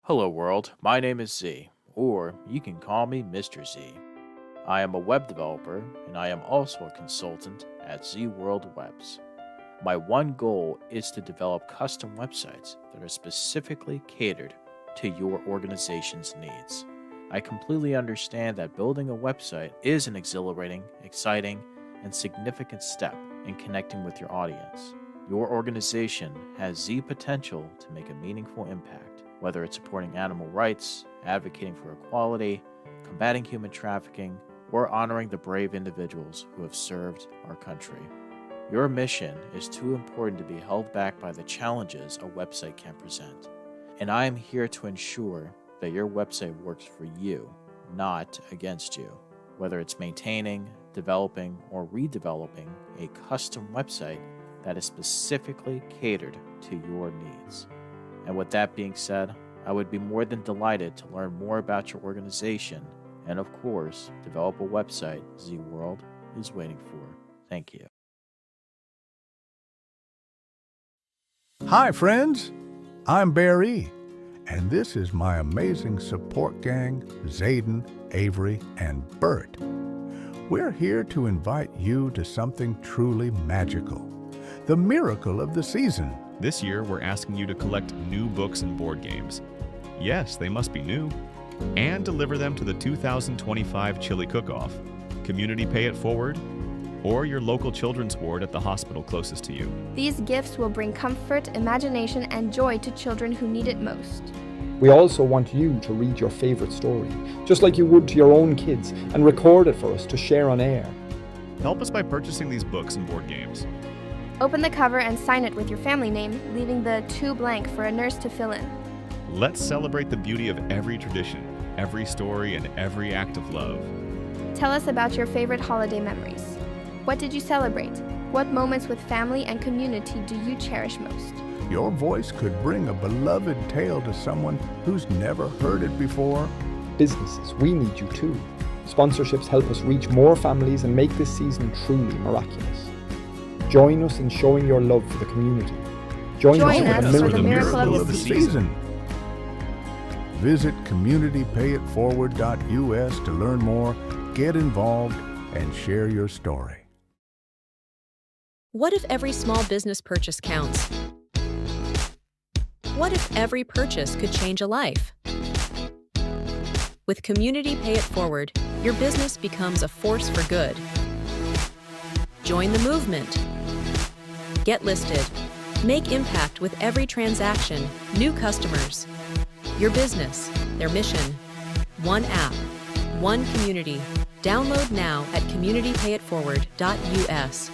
Hello, world. My name is Z, or you can call me Mr. Z. I am a web developer, and I am also a consultant at Z World Webs. My one goal is to develop custom websites that are specifically catered to your organization's needs. I completely understand that building a website is an exhilarating, exciting, and significant step in connecting with your audience. Your organization has Z potential to make a meaningful impact, whether it's supporting animal rights, advocating for equality, combating human trafficking, or honoring the brave individuals who have served our country. Your mission is too important to be held back by the challenges a website can present. And I am here to ensure that your website works for you, not against you. Whether it's maintaining, developing, or redeveloping a custom website that is specifically catered to your needs. And with that being said, I would be more than delighted to learn more about your organization and, of course, develop a website Z World is waiting for. Thank you. Hi, friends. I'm Barry, and this is my amazing support gang, Zayden, Avery, and Bert. We're here to invite you to something truly magical, the miracle of the season. This year, we're asking you to collect new books and board games. Yes, they must be new. And deliver them to the 2025 Chili Cook-Off, Community Pay It Forward, or your local children's ward at the hospital closest to you. These gifts will bring comfort, imagination, and joy to children who need it most. We also want you to read your favorite story, just like you would to your own kids, and record it for us to share on air. Help us by purchasing these books and board games. Open the cover and sign it with your family name, leaving the "to" blank for a nurse to fill in. Let's celebrate the beauty of every tradition, every story, and every act of love. Tell us about your favorite holiday memories. What did you celebrate? What moments with family and community do you cherish most? Your voice could bring a beloved tale to someone who's never heard it before. Businesses, we need you too. Sponsorships help us reach more families and make this season truly miraculous. Join us in showing your love for the community. Join us for the miracle of the season. Visit communitypayitforward.us to learn more, get involved, and share your story. What if every small business purchase counts? What if every purchase could change a life? With Community Pay It Forward, your business becomes a force for good. Join the movement. Get listed. Make impact with every transaction. New customers. Your business, their mission. One app, one community. Download now at communitypayitforward.us.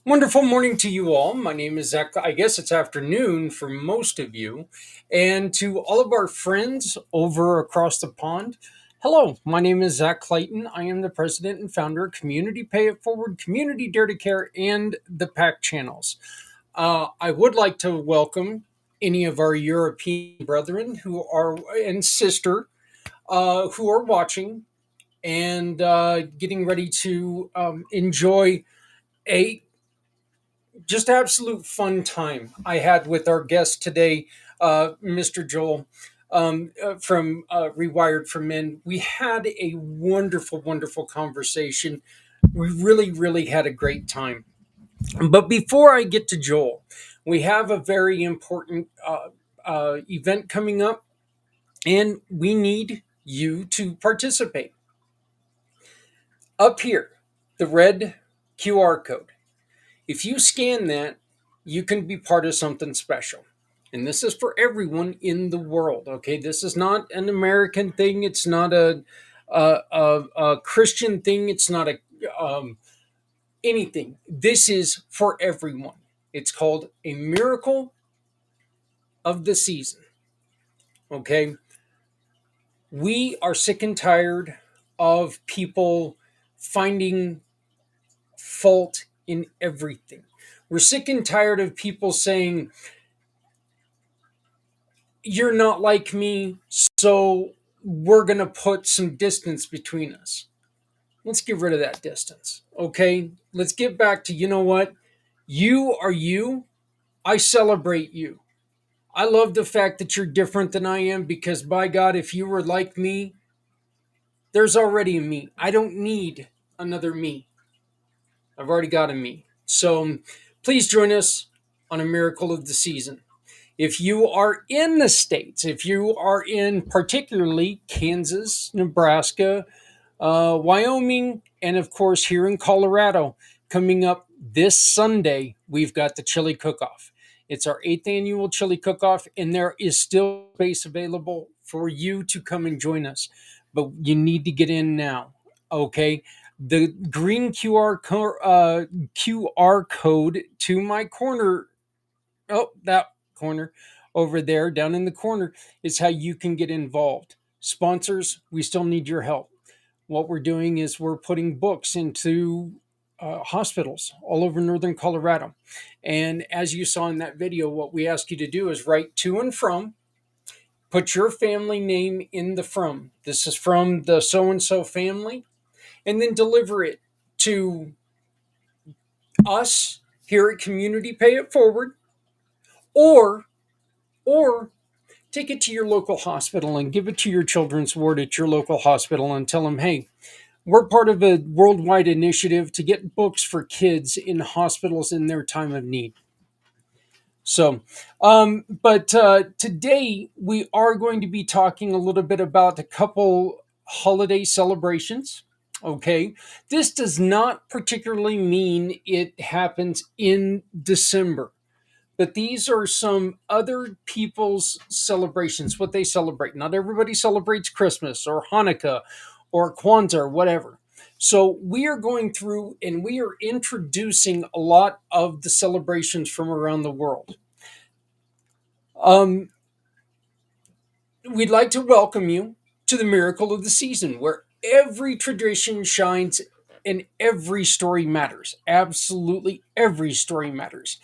Wonderful morning to you all. My name is Zach. I guess it's afternoon for most of you. And to all of our friends over across the pond, hello. My name is Zak Clayton. I am the president and founder of Community Pay It Forward, Community Dare to Care, and the PAC channels. I would like to welcome any of our European brethren who are and sister who are watching and getting ready to enjoy a just absolute fun time I had with our guest today, Mr. Joel from Rewired for Men. We had a wonderful, wonderful conversation. We really, really had a great time. But before I get to Joel, we have a very important event coming up, and we need you to participate. Up here, the red QR code. If you scan that, you can be part of something special. And this is for everyone in the world. Okay, this is not an American thing. It's not a Christian thing. It's not a anything. This is for everyone. It's called a miracle of the season. Okay, we are sick and tired of people finding fault in everything. We're sick and tired of people saying, you're not like me, so we're going to put some distance between us. Let's get rid of that distance. Okay, let's get back to, you know what? You are you. I celebrate you. I love the fact that you're different than I am, because by God, if you were like me, there's already a me. I don't need another me. I've already got a me. So please join us on a miracle of the season. If you are in the States, if you are in particularly Kansas, Nebraska, Wyoming, and of course here in Colorado, coming up this Sunday, we've got the chili cook-off. It's our 8th annual chili cook-off, and there is still space available for you to come and join us. But you need to get in now, okay? The green QR code to my corner, that corner over there, down in the corner, is how you can get involved. Sponsors, we still need your help. What we're doing is we're putting books into hospitals all over northern Colorado. And as you saw in that video, what we ask you to do is write to and from, put your family name in the from. This is from the so-and-so family, and then deliver it to us here at Community Pay It Forward, or take it to your local hospital and give it to your children's ward at your local hospital and tell them, hey, we're part of a worldwide initiative to get books for kids in hospitals in their time of need. So, but today we are going to be talking a little bit about a couple holiday celebrations. Okay, this does not particularly mean it happens in December, but these are some other people's celebrations, what they celebrate. Not everybody celebrates Christmas or Hanukkah or Kwanzaa or whatever. So we are going through and we are introducing a lot of the celebrations from around the world. We'd like to welcome you to the miracle of the season, where every tradition shines and every story matters. Absolutely every story matters.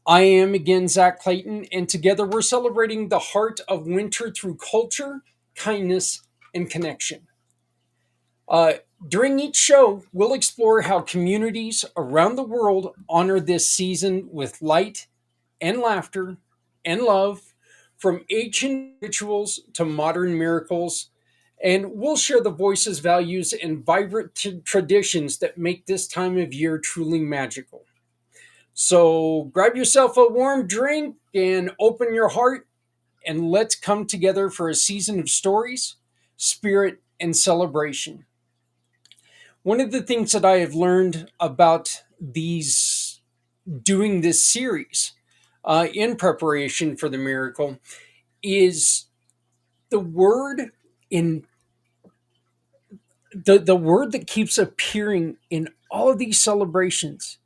I am again Zak Clayton, and together we're celebrating the heart of winter through culture, kindness, and connection. During each show, we'll explore how communities around the world honor this season with light and laughter and love, from ancient rituals to modern miracles. And we'll share the voices, values, and vibrant traditions that make this time of year truly magical. So grab yourself a warm drink and open your heart, and let's come together for a season of stories, spirit, and celebration. One of the things that I have learned about doing this series in preparation for the miracle is the word in the word that keeps appearing in all of these celebrations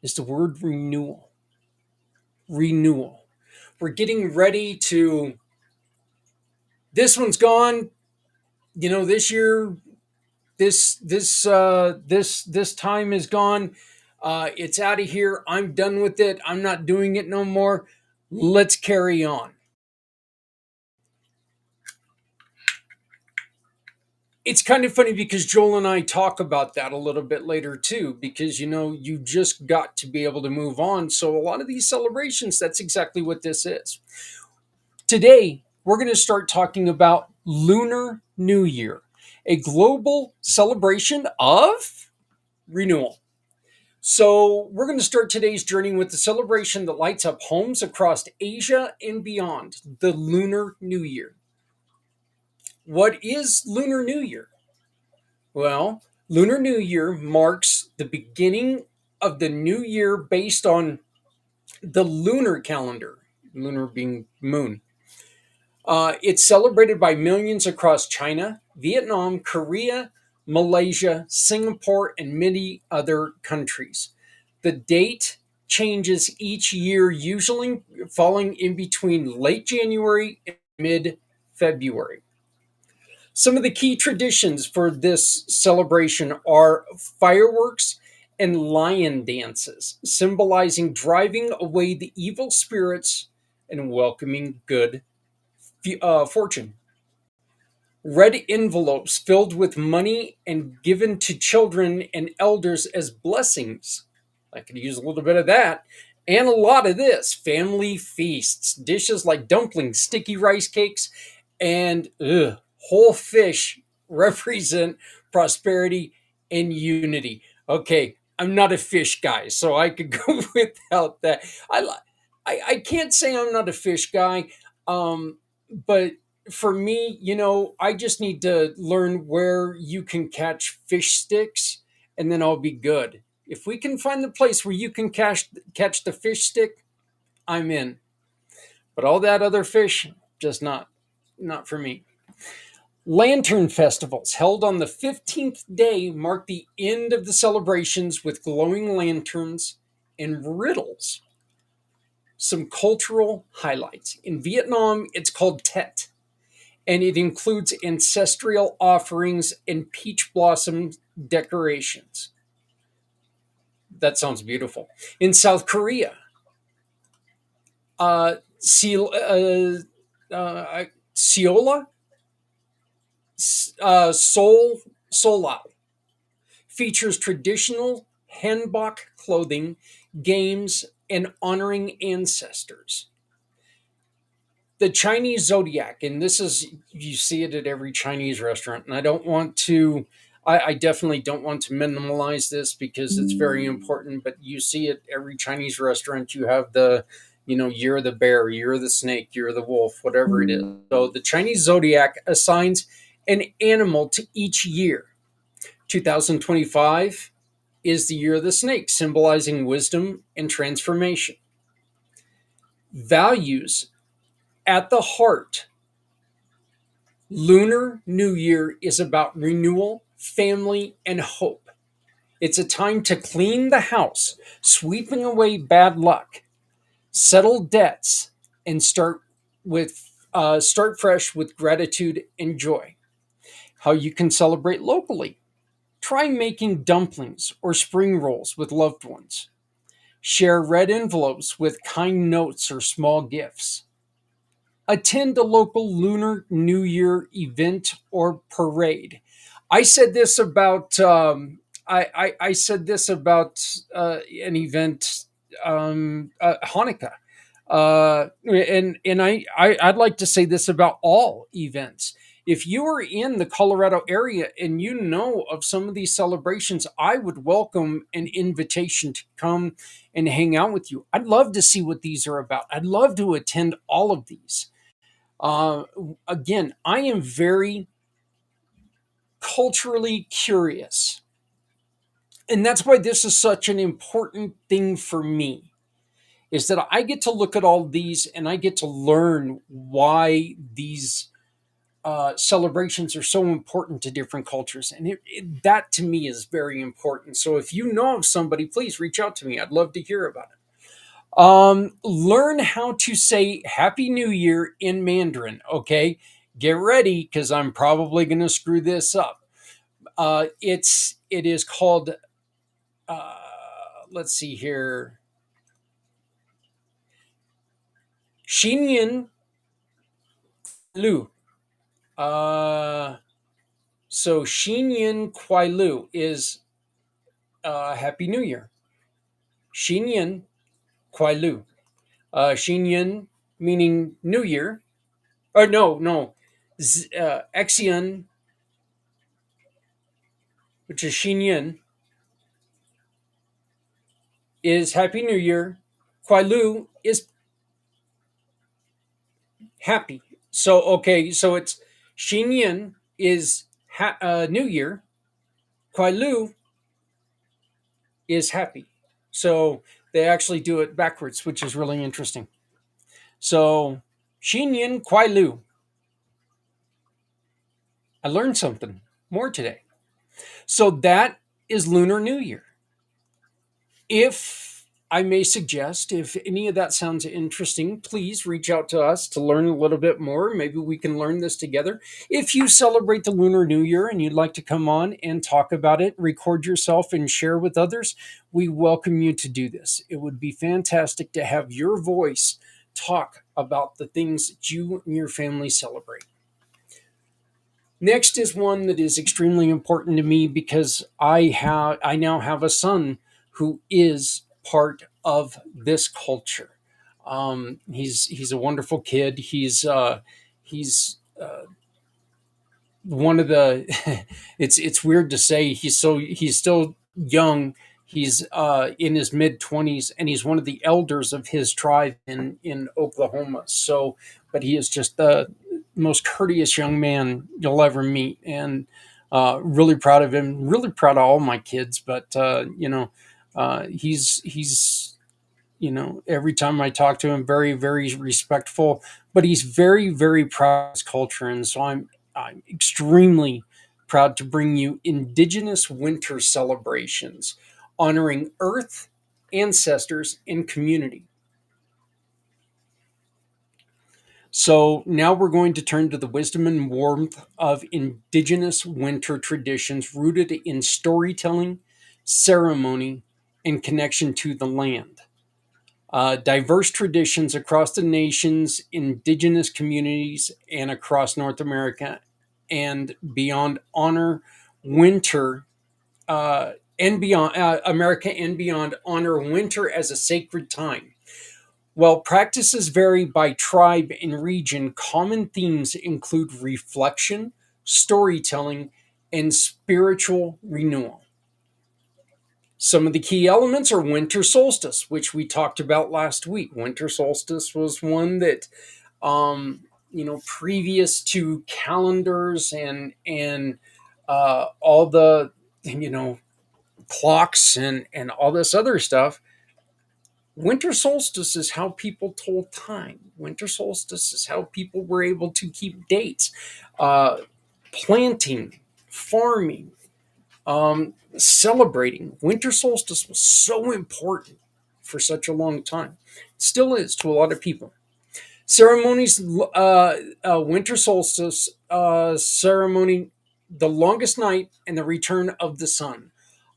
is the word renewal. Renewal. We're getting ready to, this one's gone, this year, this time is gone. It's out of here. I'm done with it. I'm not doing it no more. Let's carry on. It's kind of funny because Joel and I talk about that a little bit later too, because you just got to be able to move on. So a lot of these celebrations, that's exactly what this is. Today, we're going to start talking about Lunar New Year, a global celebration of renewal. So we're going to start today's journey with the celebration that lights up homes across Asia and beyond, the Lunar New Year. What is Lunar New Year? Well, Lunar New Year marks the beginning of the new year based on The lunar calendar, lunar being moon, it's celebrated by millions across China, Vietnam, Korea, Malaysia, Singapore, and many other countries. The date changes each year, usually falling in between late January and mid February. Some of the key traditions for this celebration are fireworks and lion dances, symbolizing driving away the evil spirits and welcoming good fortune. Red envelopes filled with money and given to children and elders as blessings. I could use a little bit of that. And a lot of this family feasts, dishes like dumplings, sticky rice cakes, and whole fish represent prosperity and unity. Okay, I'm not a fish guy, so I could go without that. I can't say I'm not a fish guy, but for me, I just need to learn where you can catch fish sticks, and then I'll be good. If we can find the place where you can catch the fish stick, I'm in. But all that other fish, just not for me. Lantern festivals held on the 15th day mark the end of the celebrations with glowing lanterns and riddles. Some cultural highlights. In Vietnam, it's called Tet, and it includes ancestral offerings and peach blossom decorations. That sounds beautiful. In South Korea, Seola, Solao features traditional hanbok clothing, games, and honoring ancestors. The Chinese zodiac, and this is, you see it at every Chinese restaurant, and I definitely don't want to minimalize this because it's very important, but you see it every Chinese restaurant. You have the, year of the bear, year of the snake, year of the wolf, whatever it is. So the Chinese zodiac assigns an animal to each year. 2025 is the year of the snake, symbolizing wisdom and transformation. Values at the heart. Lunar New Year is about renewal, family, and hope. It's a time to clean the house, sweeping away bad luck, settle debts, and start fresh with gratitude and joy. How you can celebrate locally. Try making dumplings or spring rolls with loved ones. Share red envelopes with kind notes or small gifts. Attend a local Lunar New Year event or parade. I said this about I said this about an event, Hanukkah, and I'd like to say this about all events. If you are in the Colorado area and you know of some of these celebrations, I would welcome an invitation to come and hang out with you. I'd love to see what these are about. I'd love to attend all of these. Uh, Again, I am very culturally curious. And that's why this is such an important thing for me, is that I get to look at all these and I get to learn why these celebrations are so important to different cultures. And that to me is very important. So if you know of somebody, please reach out to me. I'd love to hear about it. Learn how to say Happy New Year in Mandarin. Okay, get ready because I'm probably going to screw this up. It is called. Let's see here. Xinyan Lu. So Xinyan Kuai Lu is Happy New Year. Xinyan Kuai Lu. Xinyan meaning New Year. Or no. Xian, which is Xinyan, is Happy New Year. Kuai Lu is happy. So, okay, so it's Xinyan is New Year. Kuai Lu is happy. So They actually do it backwards, which is really interesting. So, Xin Yin Kuai Lu. I learned something more today. So, that is Lunar New Year. If I may suggest, if any of that sounds interesting, please reach out to us to learn a little bit more. Maybe we can learn this together. If you celebrate the Lunar New Year and you'd like to come on and talk about it, record yourself and share with others, we welcome you to do this. It would be fantastic to have your voice talk about the things that you and your family celebrate. Next is one that is extremely important to me because I now have a son who is part of this culture. He's a wonderful kid. He's one of the. It's weird to say he's still young. He's in his mid-20s, and he's one of the elders of his tribe in Oklahoma. So, but he is just the most courteous young man you'll ever meet, and really proud of him. Really proud of all my kids, but he's every time I talk to him, very very respectful, but he's very very proud of his culture, and so I'm extremely proud to bring you Indigenous winter celebrations honoring Earth, ancestors, and community. So now we're going to turn to the wisdom and warmth of Indigenous winter traditions rooted in storytelling, ceremony, and connection to the land. Diverse traditions across the nation's Indigenous communities and across North America and beyond honor winter and beyond America and beyond honor winter as a sacred time. While practices vary by tribe and region, common themes include reflection, storytelling, and spiritual renewal. Some of the key elements are winter solstice, which we talked about last week. Winter solstice was one that, previous to calendars and all the clocks and all this other stuff. Winter solstice is how people told time. Winter solstice is how people were able to keep dates. Planting, farming, celebrating. Winter solstice was so important for such a long time. Still is to a lot of people. Ceremonies, winter solstice ceremony, the longest night and the return of the sun,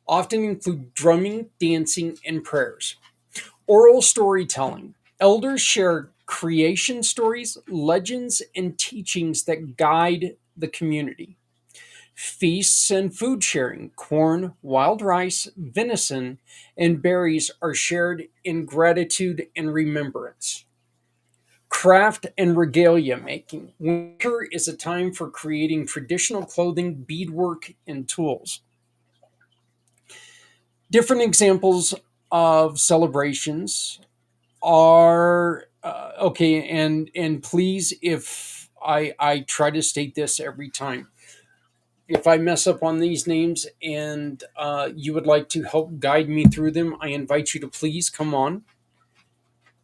often include drumming, dancing, and prayers. Oral storytelling. Elders share creation stories, legends, and teachings that guide the community. Feasts and food sharing. Corn, wild rice, venison, and berries are shared in gratitude and remembrance. Craft and regalia making. Winter is a time for creating traditional clothing, beadwork, and tools. Different examples of celebrations are okay, and please, if I try to state this every time, if I mess up on these names and you would like to help guide me through them, I invite you to please come on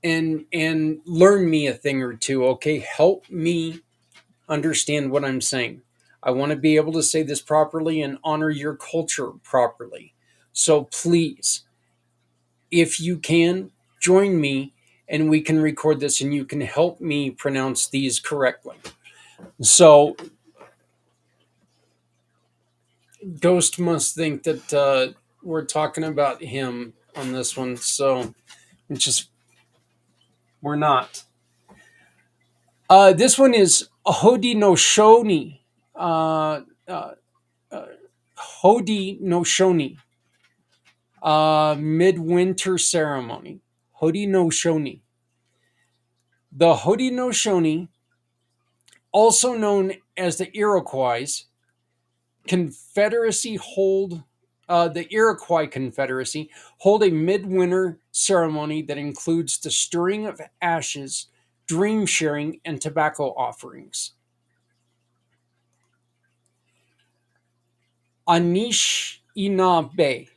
and learn me a thing or two. Okay, help me understand what I'm saying. I want to be able to say this properly and honor your culture properly. So please, if you can, join me and we can record this and you can help me pronounce these correctly. So, Ghost must think that we're talking about him on this one. So, it's just, we're not. This one is Haudenosaunee. Uh, uh, Haudenosaunee Midwinter Ceremony. Haudenosaunee. The Haudenosaunee, also known as the Iroquois Confederacy hold a midwinter ceremony that includes the stirring of ashes, dream sharing, and tobacco offerings. Anishinaabe.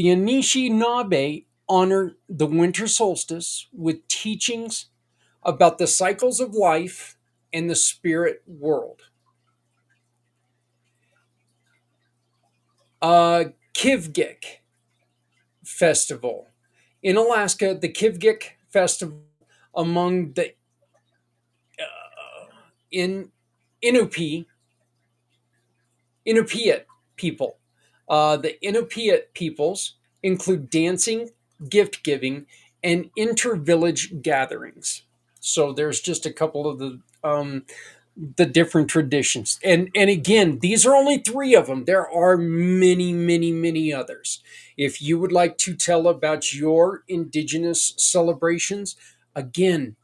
The Anishinaabe honor the winter solstice with teachings about the cycles of life and the spirit world. Kivgiq Festival. In Alaska, the Kivgiq Festival among the Inupiat people. The Inupiat peoples include dancing, gift giving, and inter-village gatherings. So there's just a couple of the different traditions. And again, these are only 3 of them. There are many, many, many others. If you would like to tell about your Indigenous celebrations, again,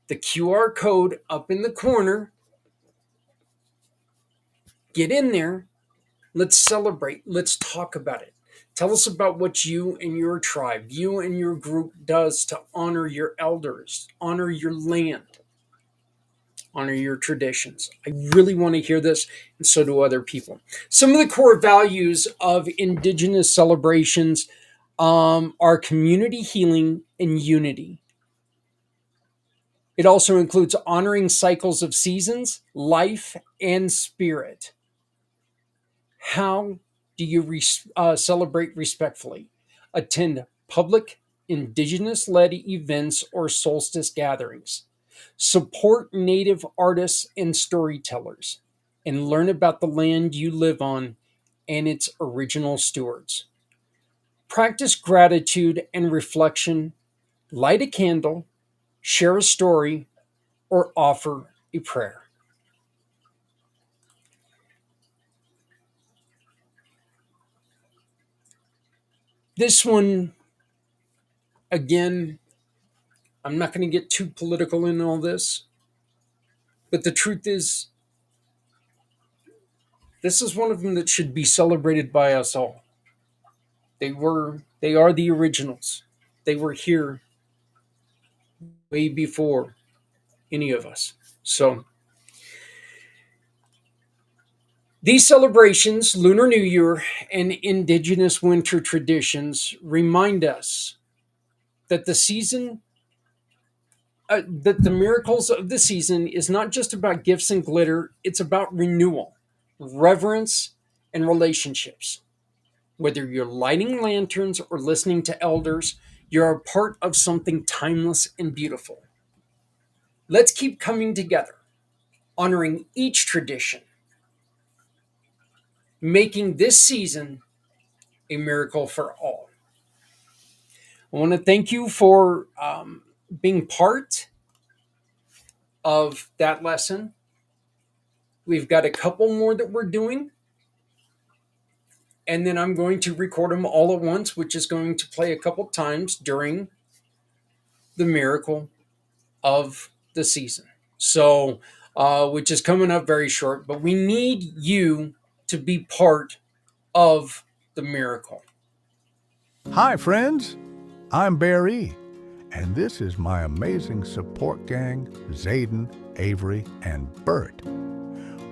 the QR code up in the corner, get in there. Let's celebrate. Let's talk about it. Tell us about what you and your tribe, you and your group does to honor your elders, honor your land, honor your traditions. I really want to hear this, and so do other people. Some of the core values of Indigenous celebrations are community healing and unity. It also includes honoring cycles of seasons, life, and spirit. How do you celebrate respectfully? Attend public Indigenous-led events or solstice gatherings. Support Native artists and storytellers, and learn about the land you live on and its original stewards. Practice gratitude and reflection. Light a candle, share a story, or offer a prayer. This one, again, I'm not going to get too political in all this, but the truth is, this is one of them that should be celebrated by us all. They are the originals. They were here way before any of us. So, these celebrations, Lunar New Year and Indigenous winter traditions, remind us that that the miracles of the season is not just about gifts and glitter, it's about renewal, reverence, and relationships. Whether you're lighting lanterns or listening to elders, you're a part of something timeless and beautiful. Let's keep coming together, honoring each tradition, making this season a miracle for all. I want to thank you for being part of that lesson. We've got a couple more that we're doing, and then I'm going to record them all at once, which is going to play a couple times during the miracle of the season. So, which is coming up very short, but we need you to be part of the miracle. Hi, friends. I'm Barry, and this is my amazing support gang, Zayden, Avery, and Bert.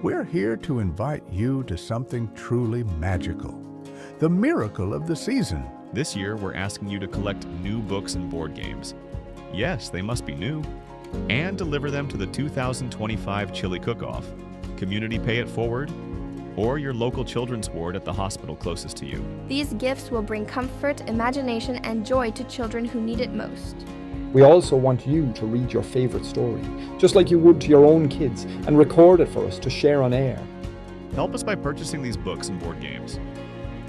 We're here to invite you to something truly magical, the miracle of the season. This year, we're asking you to collect new books and board games. Yes, they must be new. And deliver them to the 2025 Chili Cook-Off, Community Pay It Forward, or your local children's ward at the hospital closest to you. These gifts will bring comfort, imagination, and joy to children who need it most. We also want you to read your favorite story, just like you would to your own kids, and record it for us to share on air. Help us by purchasing these books and board games.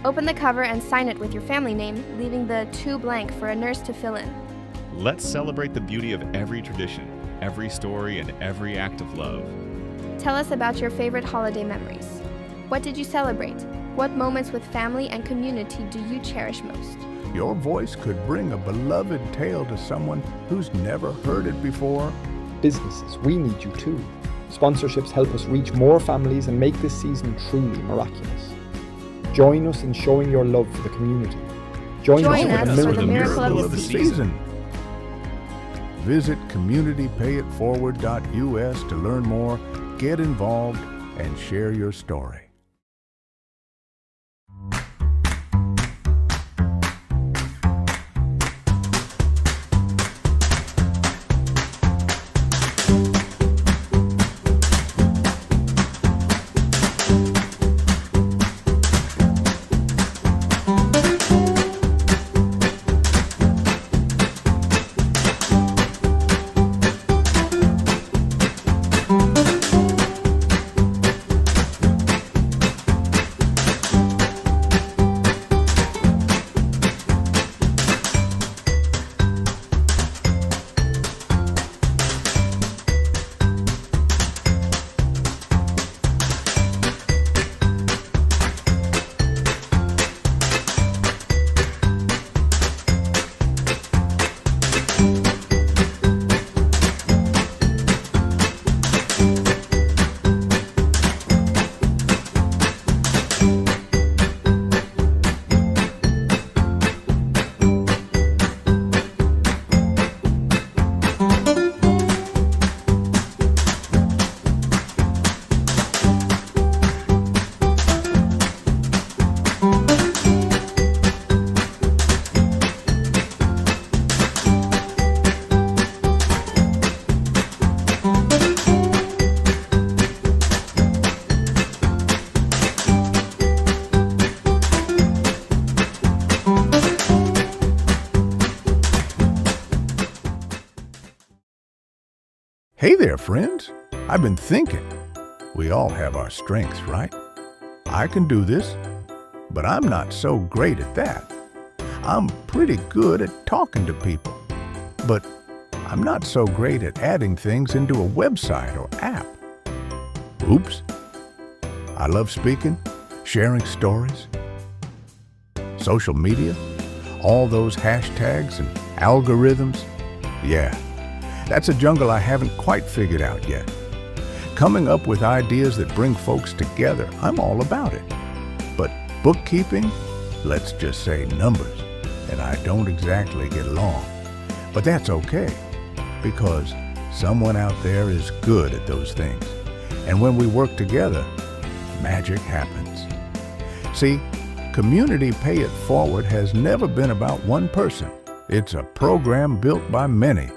Open the cover and sign it with your family name, leaving the 2 blank for a nurse to fill in. Let's celebrate the beauty of every tradition, every story, and every act of love. Tell us about your favorite holiday memories. What did you celebrate? What moments with family and community do you cherish most? Your voice could bring a beloved tale to someone who's never heard it before. Businesses, we need you too. Sponsorships help us reach more families and make this season truly miraculous. Join us in showing your love for the community. Join us for the miracle of the season. Visit communitypayitforward.us to learn more, get involved, and share your story. Hey there, friends. I've been thinking. We all have our strengths, right? I can do this, but I'm not so great at that. I'm pretty good at talking to people, but I'm not so great at adding things into a website or app. Oops. I love speaking, sharing stories, social media, all those hashtags and algorithms. Yeah, that's a jungle I haven't quite figured out yet. Coming up with ideas that bring folks together, I'm all about it. But bookkeeping, let's just say numbers, and I don't exactly get along. But that's okay, because someone out there is good at those things. And when we work together, magic happens. See, Community Pay It Forward has never been about one person. It's a program built by many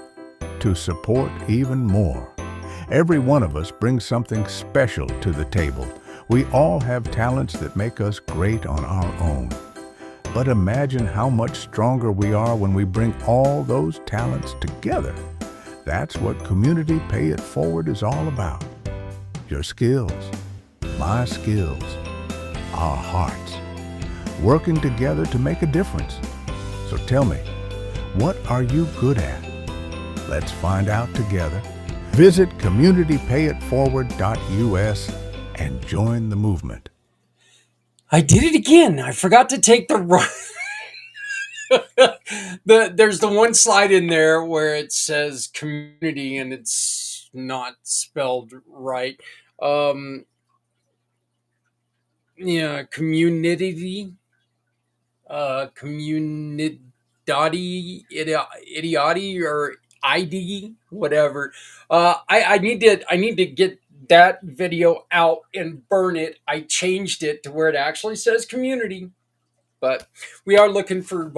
to support even more. Every one of us brings something special to the table. We all have talents that make us great on our own. But imagine how much stronger we are when we bring all those talents together. That's what Community Pay It Forward is all about. Your skills, my skills, our hearts, working together to make a difference. So tell me, what are you good at? Let's find out together. Visit communitypayitforward.us and join the movement. I did it again. I forgot to take the right. There's the one slide in there where it says community and it's not spelled right. Um, yeah, community, communidati, idioti, or ID, whatever. I need to get that video out and burn it. I changed it to where it actually says community, but we are looking for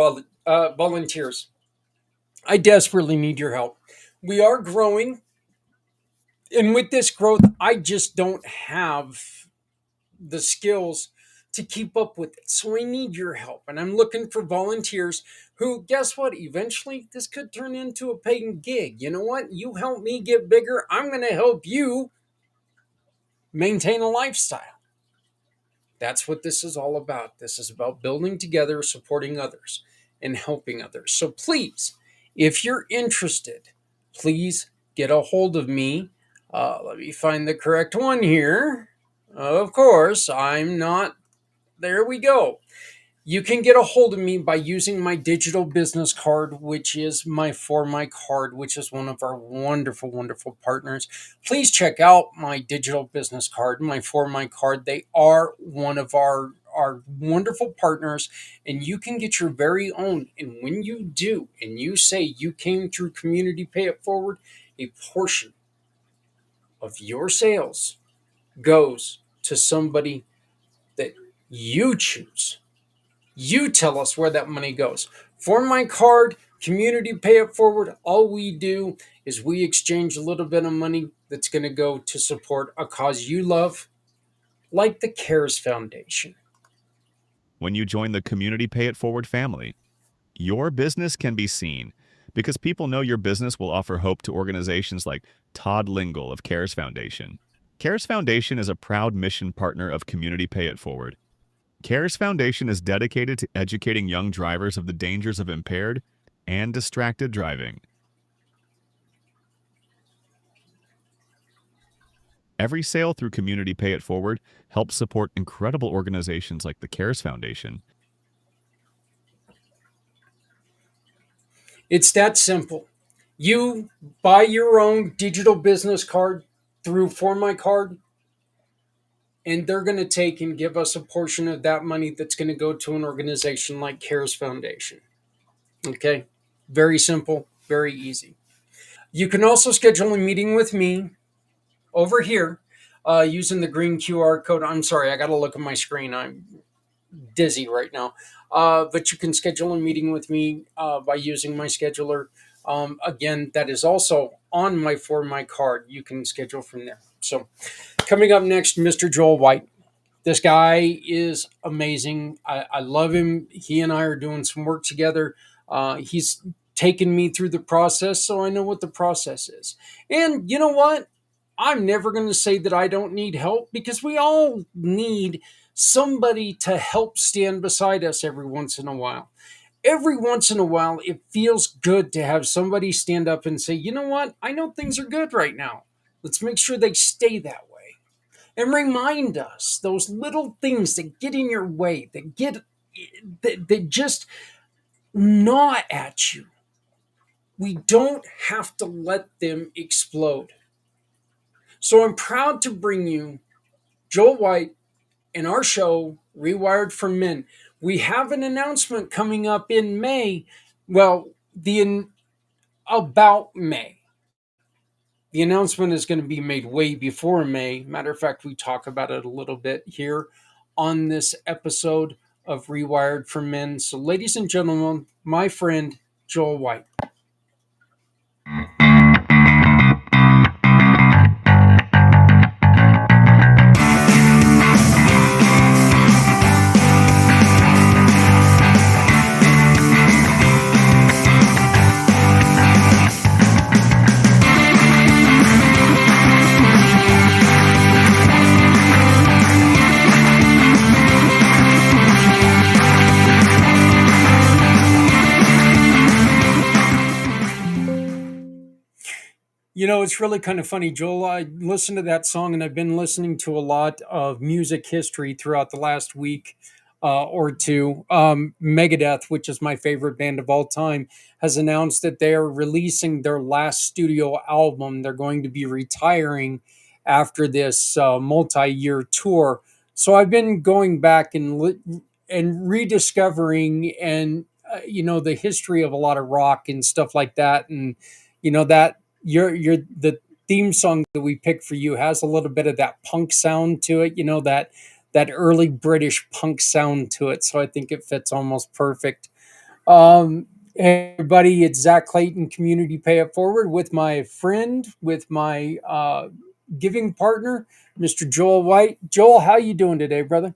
volunteers. I desperately need your help. We are growing, and with this growth, I just don't have the skills to keep up with it. So I need your help. And I'm looking for volunteers who, guess what? Eventually, this could turn into a paying gig. You know what? You help me get bigger. I'm going to help you maintain a lifestyle. That's what this is all about. This is about building together, supporting others, and helping others. So please, if you're interested, please get a hold of me. Let me find the correct one here. Of course, I'm not. There we go. You can get a hold of me by using my digital business card, which is my For My card, which is one of our wonderful, wonderful partners. Please check out my digital business card, my For My card. They are one of our wonderful partners, and you can get your very own. And when you do, and you say you came through Community Pay It Forward, a portion of your sales goes to somebody that you choose. You tell us where that money goes. For my card, Community Pay It Forward, all we do is we exchange a little bit of money that's going to go to support a cause you love, like the CARES Foundation. When you join the Community Pay It Forward family, your business can be seen because people know your business will offer hope to organizations like Todd Lingle of CARES Foundation. CARES Foundation is a proud mission partner of Community Pay It Forward. CARES Foundation is dedicated to educating young drivers of the dangers of impaired and distracted driving. Every sale through Community Pay It Forward helps support incredible organizations like the CARES Foundation. It's that simple. You buy your own digital business card through For My card, and they're going to take and give us a portion of that money that's going to go to an organization like CARES Foundation. Okay? Very simple, very easy. You can also schedule a meeting with me over here using the green QR code. I'm sorry, I got to look at my screen. I'm dizzy right now. But you can schedule a meeting with me by using my scheduler. Again, that is also on my For My card. You can schedule from there. So, coming up next, Mr. Joel White. This guy is amazing. I love him. He and I are doing some work together. He's taken me through the process, so I know what the process is. And you know what? I'm never going to say that I don't need help, because we all need somebody to help stand beside us every once in a while. Every once in a while, it feels good to have somebody stand up and say, you know what? I know things are good right now. Let's make sure they stay that way. And remind us those little things that get in your way, that just gnaw at you. We don't have to let them explode. So I'm proud to bring you Joel White and our show, Rewired for Men. We have an announcement coming up in May. Well, about May. The announcement is going to be made way before May. Matter of fact, we talk about it a little bit here on this episode of Rewired for Men. So, ladies and gentlemen, my friend Joel White. You know, it's really kind of funny, Joel. I listened to that song, and I've been listening to a lot of music history throughout the last week or two. Megadeth, which is my favorite band of all time, has announced that they are releasing their last studio album. They're going to be retiring after this multi-year tour. So I've been going back and rediscovering the history of a lot of rock and stuff like that, and that your the theme song that we picked for you has a little bit of that punk sound to it, that early British punk sound to it. So I think it fits almost perfect. Hey everybody, it's Zak Clayton, Community Pay It Forward, with my friend, with my giving partner, Mr. Joel White. Joel, how you doing today, brother?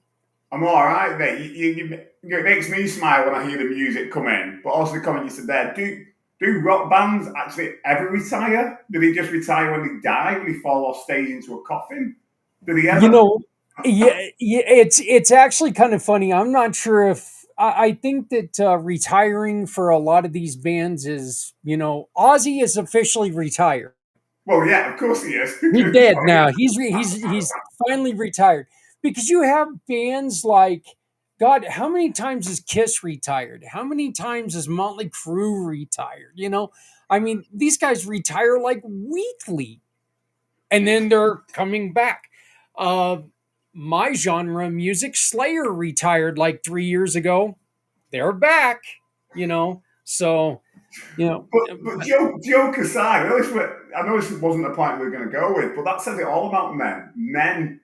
I'm all right, mate. It makes me smile when I hear the music come in. But also the comment you said there, do rock bands actually ever retire? Do they just retire when they die, when they fall off stage into a coffin? Do they ever? It's actually kind of funny. I'm not sure if I think that retiring for a lot of these bands is, Ozzy is officially retired. Well, yeah, of course he is. He's dead now. He's finally retired, because you have bands like, God, how many times is Kiss retired? How many times is Motley Crue retired? I mean, these guys retire like weekly, and then they're coming back. My genre of music, Slayer retired like 3 years ago. They're back, So, But joke aside, I know this wasn't the point we were going to go with, but that says it all about men. Men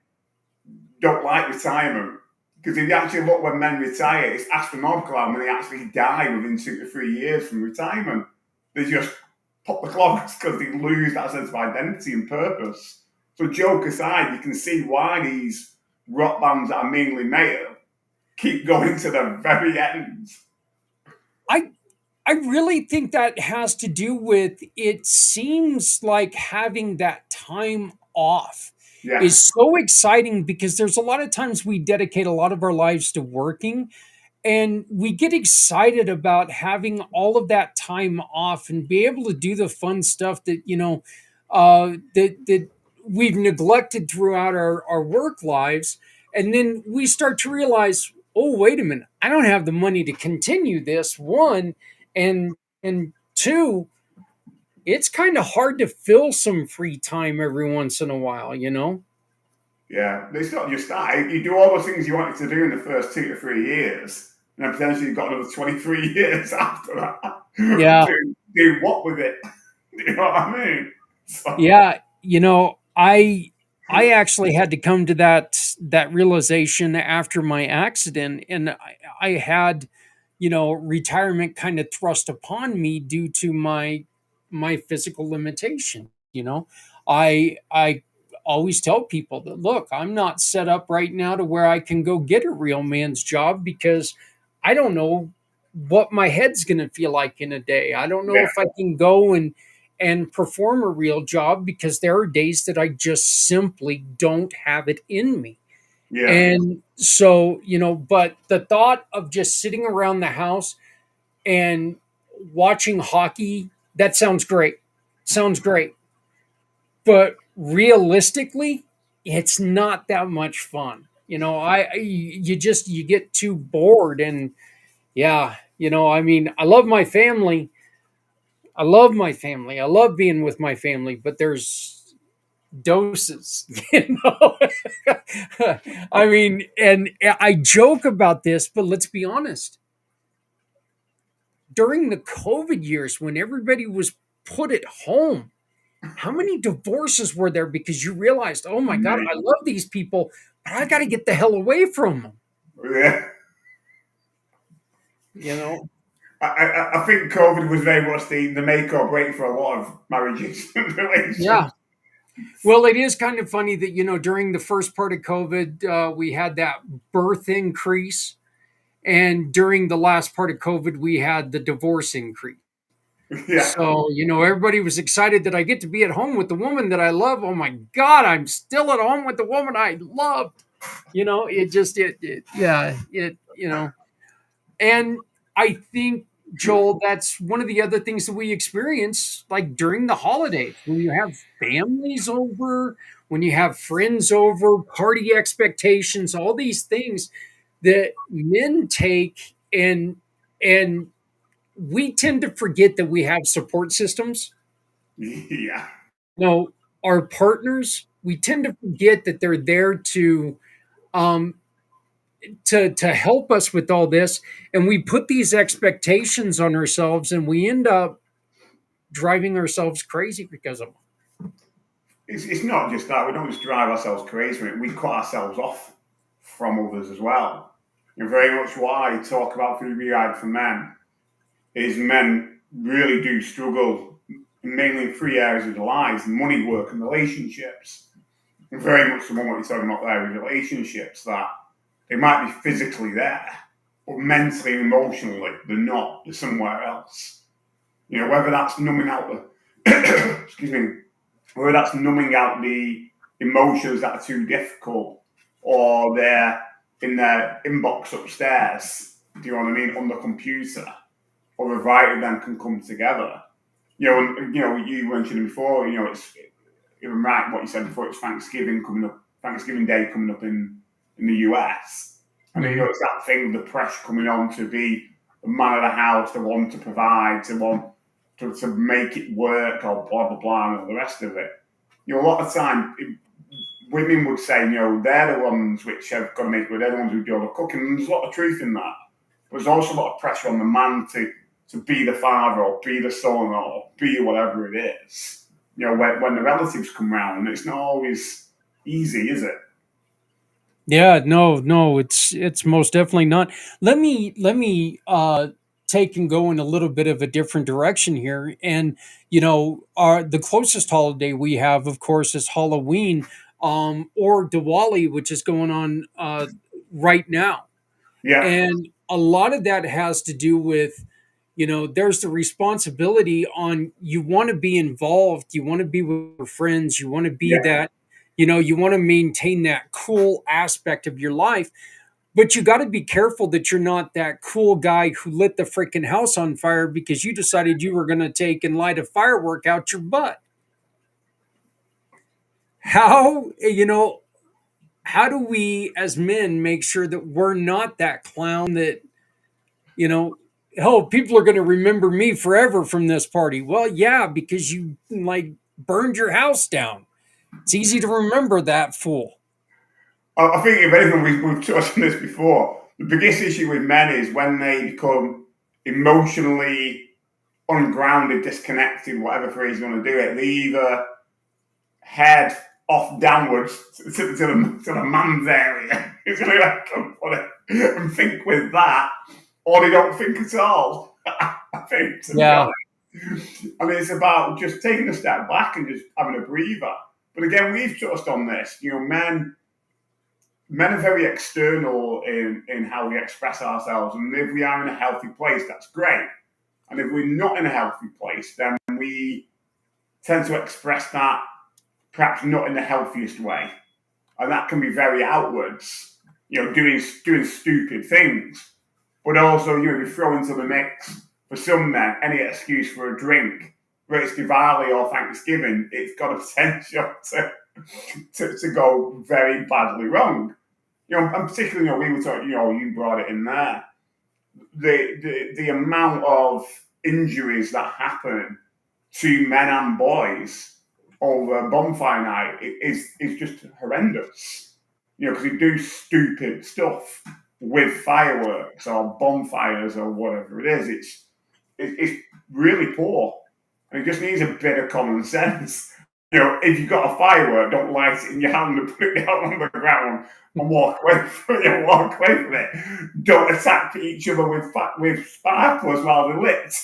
don't like retirement, because if you actually look when men retire, it's astronomical how many actually die within 2 to 3 years from retirement. They just pop the clogs because they lose that sense of identity and purpose. So joke aside, you can see why these rock bands that are mainly male keep going to the very end. I really think that has to do with, it seems like having that time off is so exciting, because there's a lot of times we dedicate a lot of our lives to working, and we get excited about having all of that time off and be able to do the fun stuff that, that we've neglected throughout our work lives. And then we start to realize, oh, wait a minute, I don't have the money to continue this, one. And two, it's kind of hard to fill some free time every once in a while, Yeah, it's not just that. You do all the things you wanted to do in the first 2 to 3 years, and then potentially you've got another 23 years after that. Yeah. Do what with it? You know what I mean? So. Yeah, I actually had to come to that realization after my accident, and I had retirement kind of thrust upon me due to my physical limitation. I always tell people that, look, I'm not set up right now to where I can go get a real man's job, because I don't know what my head's going to feel like in a day. I don't know Yeah. if I can go and perform a real job, because there are days that I just simply don't have it in me. Yeah. And so, but the thought of just sitting around the house and watching hockey, that sounds great. Sounds great. But realistically, it's not that much fun. You get too bored. And yeah, I mean, I love my family. I love my family. I love being with my family, but there's doses, I mean, and I joke about this, but let's be honest. During the COVID years, when everybody was put at home, how many divorces were there because you realized, oh my God, I love these people, but I got to get the hell away from them? Yeah. You know? I think COVID was very much the make or break for a lot of marriages and relationships. Yeah. Well, it is kind of funny that, during the first part of COVID, we had that birth increase. And during the last part of COVID, we had the divorce increase. Yeah. So, everybody was excited that I get to be at home with the woman that I love. Oh my God, I'm still at home with the woman I loved. And I think, Joel, that's one of the other things that we experience, like during the holidays, when you have families over, when you have friends over, party expectations, all these things that men take, and we tend to forget that we have support systems. Yeah. No, our partners, we tend to forget that they're there um, to help us with all this, and we put these expectations on ourselves, and we end up driving ourselves crazy because of them. It's not just that. We don't just drive ourselves crazy with it. We cut ourselves off from others as well. And very much what I talk about through the Guide for Men is men really do struggle mainly in three areas of their lives: money, work, and relationships. And very much the one what you're talking about there with relationships, that they might be physically there, but mentally and emotionally they're not. They're somewhere else. Whether that's numbing out the excuse me, whether that's numbing out the emotions that are too difficult, or they're in their inbox upstairs, do you know what I mean, on the computer, or a variety of them can come together. You mentioned before, it's even right what you said before, it's Thanksgiving Day coming up in the US. And it's that thing, the pressure coming on to be the man of the house, the one to provide, to want to make it work, or blah, blah, blah, and all the rest of it. A lot of time, women would say, they're the ones which have got to make it, they're the ones who do all the cooking. And there's a lot of truth in that. But there's also a lot of pressure on the man to be the father, or be the son, or be whatever it is. When the relatives come round, and it's not always easy, is it? Yeah, no, it's most definitely not. Let me take and go in a little bit of a different direction here. And the closest holiday we have, of course, is Halloween, or Diwali, which is going on right now. Yeah. And a lot of that has to do with, there's the responsibility on, you want to be involved, you want to be with your friends, you want to be that, you want to maintain that cool aspect of your life. But you got to be careful that you're not that cool guy who lit the freaking house on fire because you decided you were going to take and light a firework out your butt. How do we as men make sure that we're not that clown that, people are going to remember me forever from this party? Well, yeah, because you burned your house down. It's easy to remember that fool. I think if anything, we've touched on this before. The biggest issue with men is when they become emotionally ungrounded, disconnected, whatever phrase you want to do it. They either head off downwards to the man's area. It's going to come on it and think with that, or they don't think at all. I think. Yeah. And it's about just taking a step back and just having a breather. But again, we've touched on this. Men men are very external in how we express ourselves. And if we are in a healthy place, that's great. And if we're not in a healthy place, then we tend to express that perhaps not in the healthiest way. And that can be very outwards, doing stupid things. But also, you throw into the mix, for some men, any excuse for a drink, whether it's Diwali or Thanksgiving, it's got a potential to go very badly wrong. And particularly, we were talking, you brought it in there. The amount of injuries that happen to men and boys over bonfire night is just horrendous. Because you do stupid stuff with fireworks or bonfires or whatever it is. It's really poor. And it just needs a bit of common sense. If you've got a firework, don't light it in your hand and put it down on the ground and walk away from it. Don't attack each other with sparklers while they're lit. It's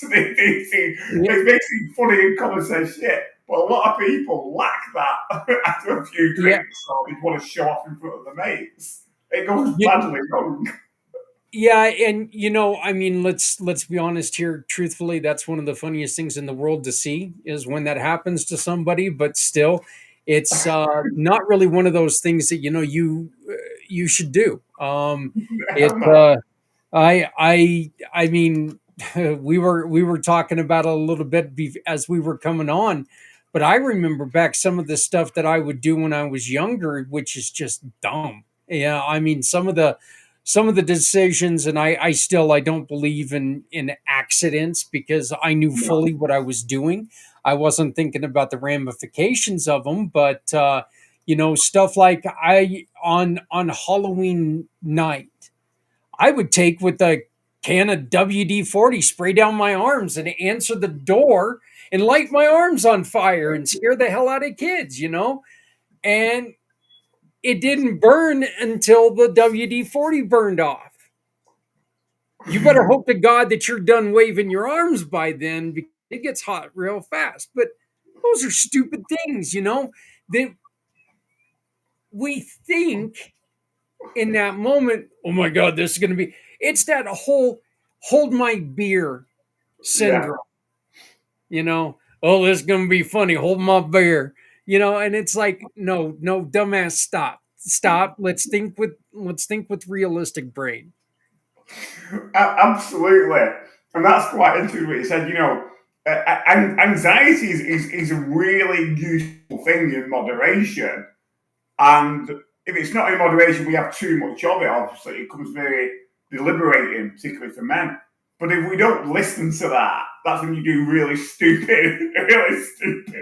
basically funny and common sense shit. But a lot of people lack that after a few drinks, or they want to show off in front of their mates. It goes badly wrong. Yeah, and let's be honest here. Truthfully, that's one of the funniest things in the world to see is when that happens to somebody. But still, it's not really one of those things that you should do. I mean, we were talking about it a little bit as we were coming on, but I remember back some of the stuff that I would do when I was younger, which is just dumb. Yeah, I mean some of the decisions, and I don't believe in accidents because I knew fully what I was doing. I wasn't thinking about the ramifications of them, but stuff like on Halloween night, I would take with a can of WD-40, spray down my arms and answer the door and light my arms on fire and scare the hell out of kids, and it didn't burn until the WD-40 burned off. You better hope to God that you're done waving your arms by then, because it gets hot real fast. But those are stupid things, that we think in that moment, oh my God, this is going to be, it's that whole hold my beer syndrome, oh, this is going to be funny, hold my beer. And it's like, no, dumbass, stop. Let's think with realistic brain. Absolutely. And that's quite interesting what you said. Anxiety is a really useful thing in moderation. And if it's not in moderation, we have too much of it, obviously. It becomes very deliberating, particularly for men. But if we don't listen to that, that's when you do really stupid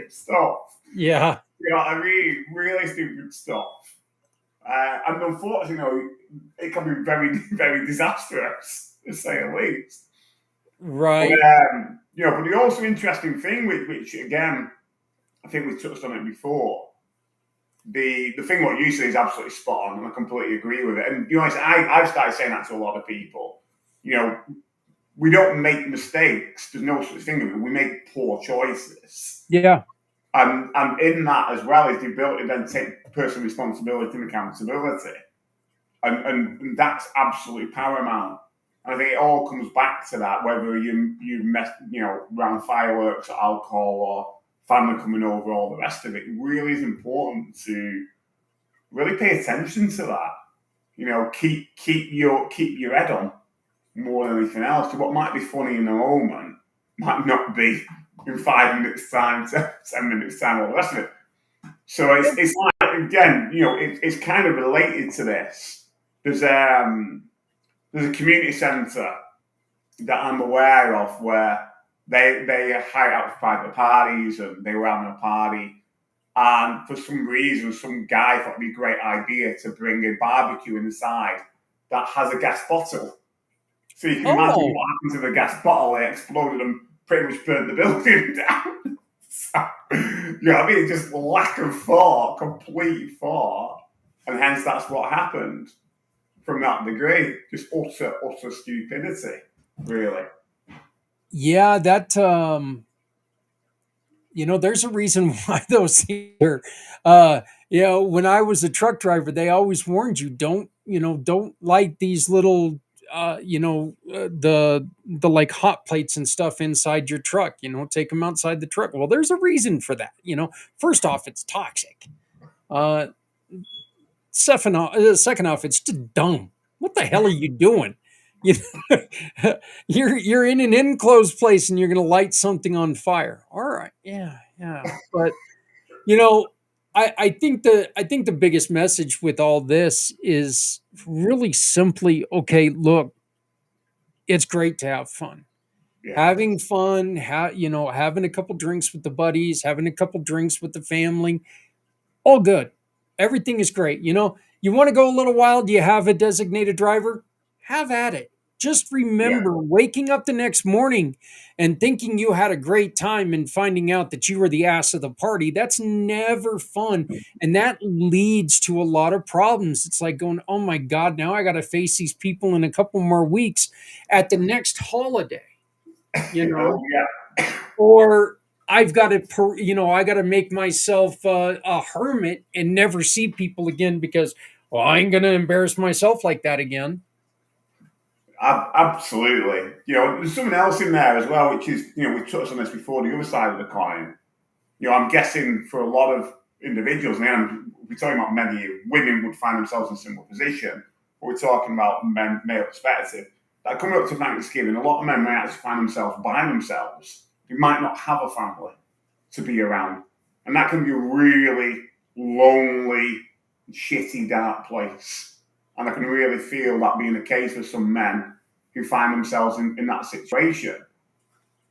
stuff. Yeah. You know what I mean? Really stupid stuff. And unfortunately, it can be very, very disastrous, to say the least. Right. But the also interesting thing, which again, I think we touched on it before, the thing what you say is absolutely spot on, and I completely agree with it. And I've started saying that to a lot of people. We don't make mistakes. There's no such thing. We make poor choices. Yeah. And in that as well is the ability to then take personal responsibility and accountability. And that's absolutely paramount. And I think it all comes back to that, whether you around fireworks or alcohol or family coming over, all the rest of it. It really is important to really pay attention to that. Keep your head on more than anything else. What might be funny in the moment might not be in 5 minutes time, 10 minutes time, all the rest of it. So it's like, again, it's kind of related to this. There's a community centre that I'm aware of where they hire out for private parties, and they were having a party, and for some reason some guy thought it'd be a great idea to bring a barbecue inside that has a gas bottle. So you can imagine what happened to the gas bottle. It exploded and pretty much burnt the building down. So, just lack of thought, complete thought, and hence that's what happened from that degree. Just utter stupidity, really. Yeah, that there's a reason why those things are when I was a truck driver, they always warned you, don't light these little, the like hot plates and stuff inside your truck, take them outside the truck. Well, there's a reason for that. First off, it's toxic. Uh, second off, it's just dumb. What the hell are you doing? You you're in an enclosed place and you're going to light something on fire. All right, yeah, but you know, I think the biggest message with all this is really simply, okay, look, it's great to have fun. Yeah. Having fun, having a couple drinks with the buddies, having a couple drinks with the family, all good. Everything is great. You want to go a little wild, do you have a designated driver? Have at it. Just remember waking up the next morning and thinking you had a great time and finding out that you were the ass of the party. That's never fun. And that leads to a lot of problems. It's like going, oh my God, now I got to face these people in a couple more weeks at the next holiday, or I've got to, I got to make myself a hermit and never see people again because, well, I ain't going to embarrass myself like that again. Absolutely. There's something else in there as well, which is, we touched on this before, the other side of the coin. I'm guessing for a lot of individuals, and we're talking about many women would find themselves in a similar position, but we're talking about male perspective. That coming up to Thanksgiving, a lot of men may actually find themselves by themselves. They might not have a family to be around. And that can be a really lonely, shitty, dark place. And I can really feel that being the case for some men who find themselves in that situation. Do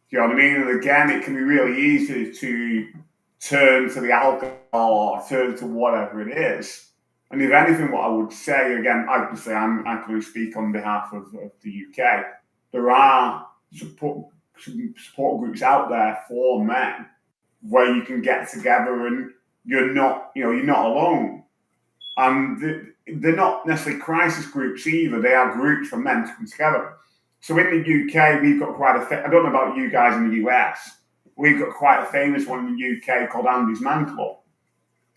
you know what I mean? And again, it can be really easy to turn to the alcohol or turn to whatever it is. And if anything, what I would say, again, obviously I can speak on behalf of the UK, there are support groups out there for men where you can get together and you're not alone. And they're not necessarily crisis groups either. They are groups for men to come together. So in the UK, we've got quite I don't know about you guys in the US, we've got quite a famous one in the UK called Andy's Man Club.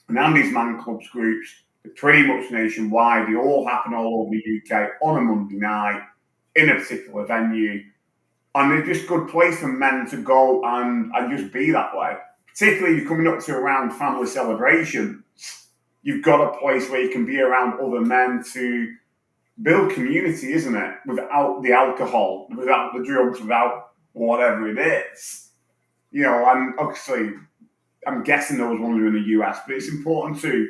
And Andy's Man Club's groups, they're pretty much nationwide. They all happen all over the UK on a Monday night in a particular venue. And they're just a good place for men to go and just be that way. Particularly you're coming up to around family celebrations. You've got a place where you can be around other men to build community, isn't it? Without the alcohol, without the drugs, without whatever it is. And obviously, I'm guessing those ones are in the US, but it's important to,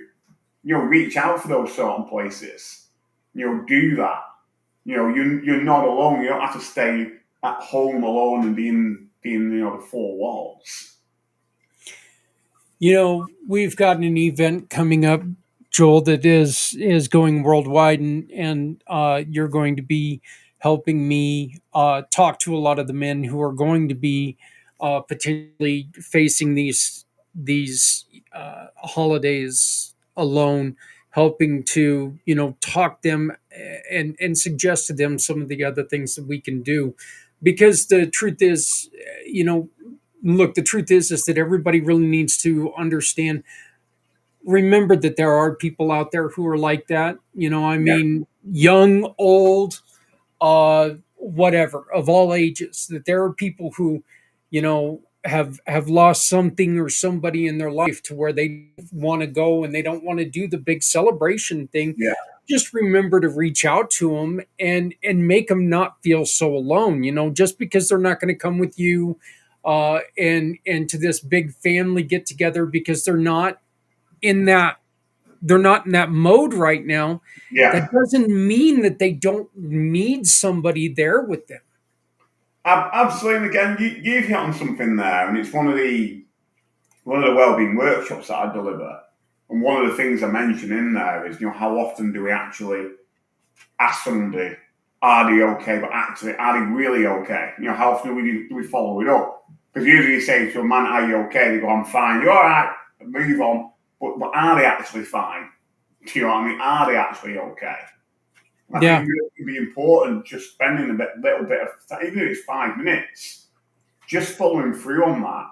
reach out for those sort of places. Do that. You're not alone. You don't have to stay at home alone and being the four walls. We've got an event coming up, Joel, that is going worldwide, and you're going to be helping me talk to a lot of the men who are going to be potentially facing these holidays alone, helping to talk them and suggest to them some of the other things that we can do, because the truth is, look, the truth is that everybody really needs to understand. Remember that there are people out there who are like that. Young, old, whatever, of all ages. That there are people who, have lost something or somebody in their life to where they want to go and they don't want to do the big celebration thing. Yeah. Just remember to reach out to them and make them not feel so alone. Just because they're not going to come with you and to this big family get together because they're not in that mode right now. Yeah. That doesn't mean that they don't need somebody there with them. Absolutely. Again, you've hit on something there, and it's one of the wellbeing workshops that I deliver. And one of the things I mention in there is, how often do we actually ask somebody, are they okay? But actually, are they really okay? How often do we follow it up? Because usually you say to a man, are you okay? They go, I'm fine. You're all right. Move on. But are they actually fine? Do you know what I mean? Are they actually okay? I think it would be important just spending a little bit of time, even if it's 5 minutes, just following through on that.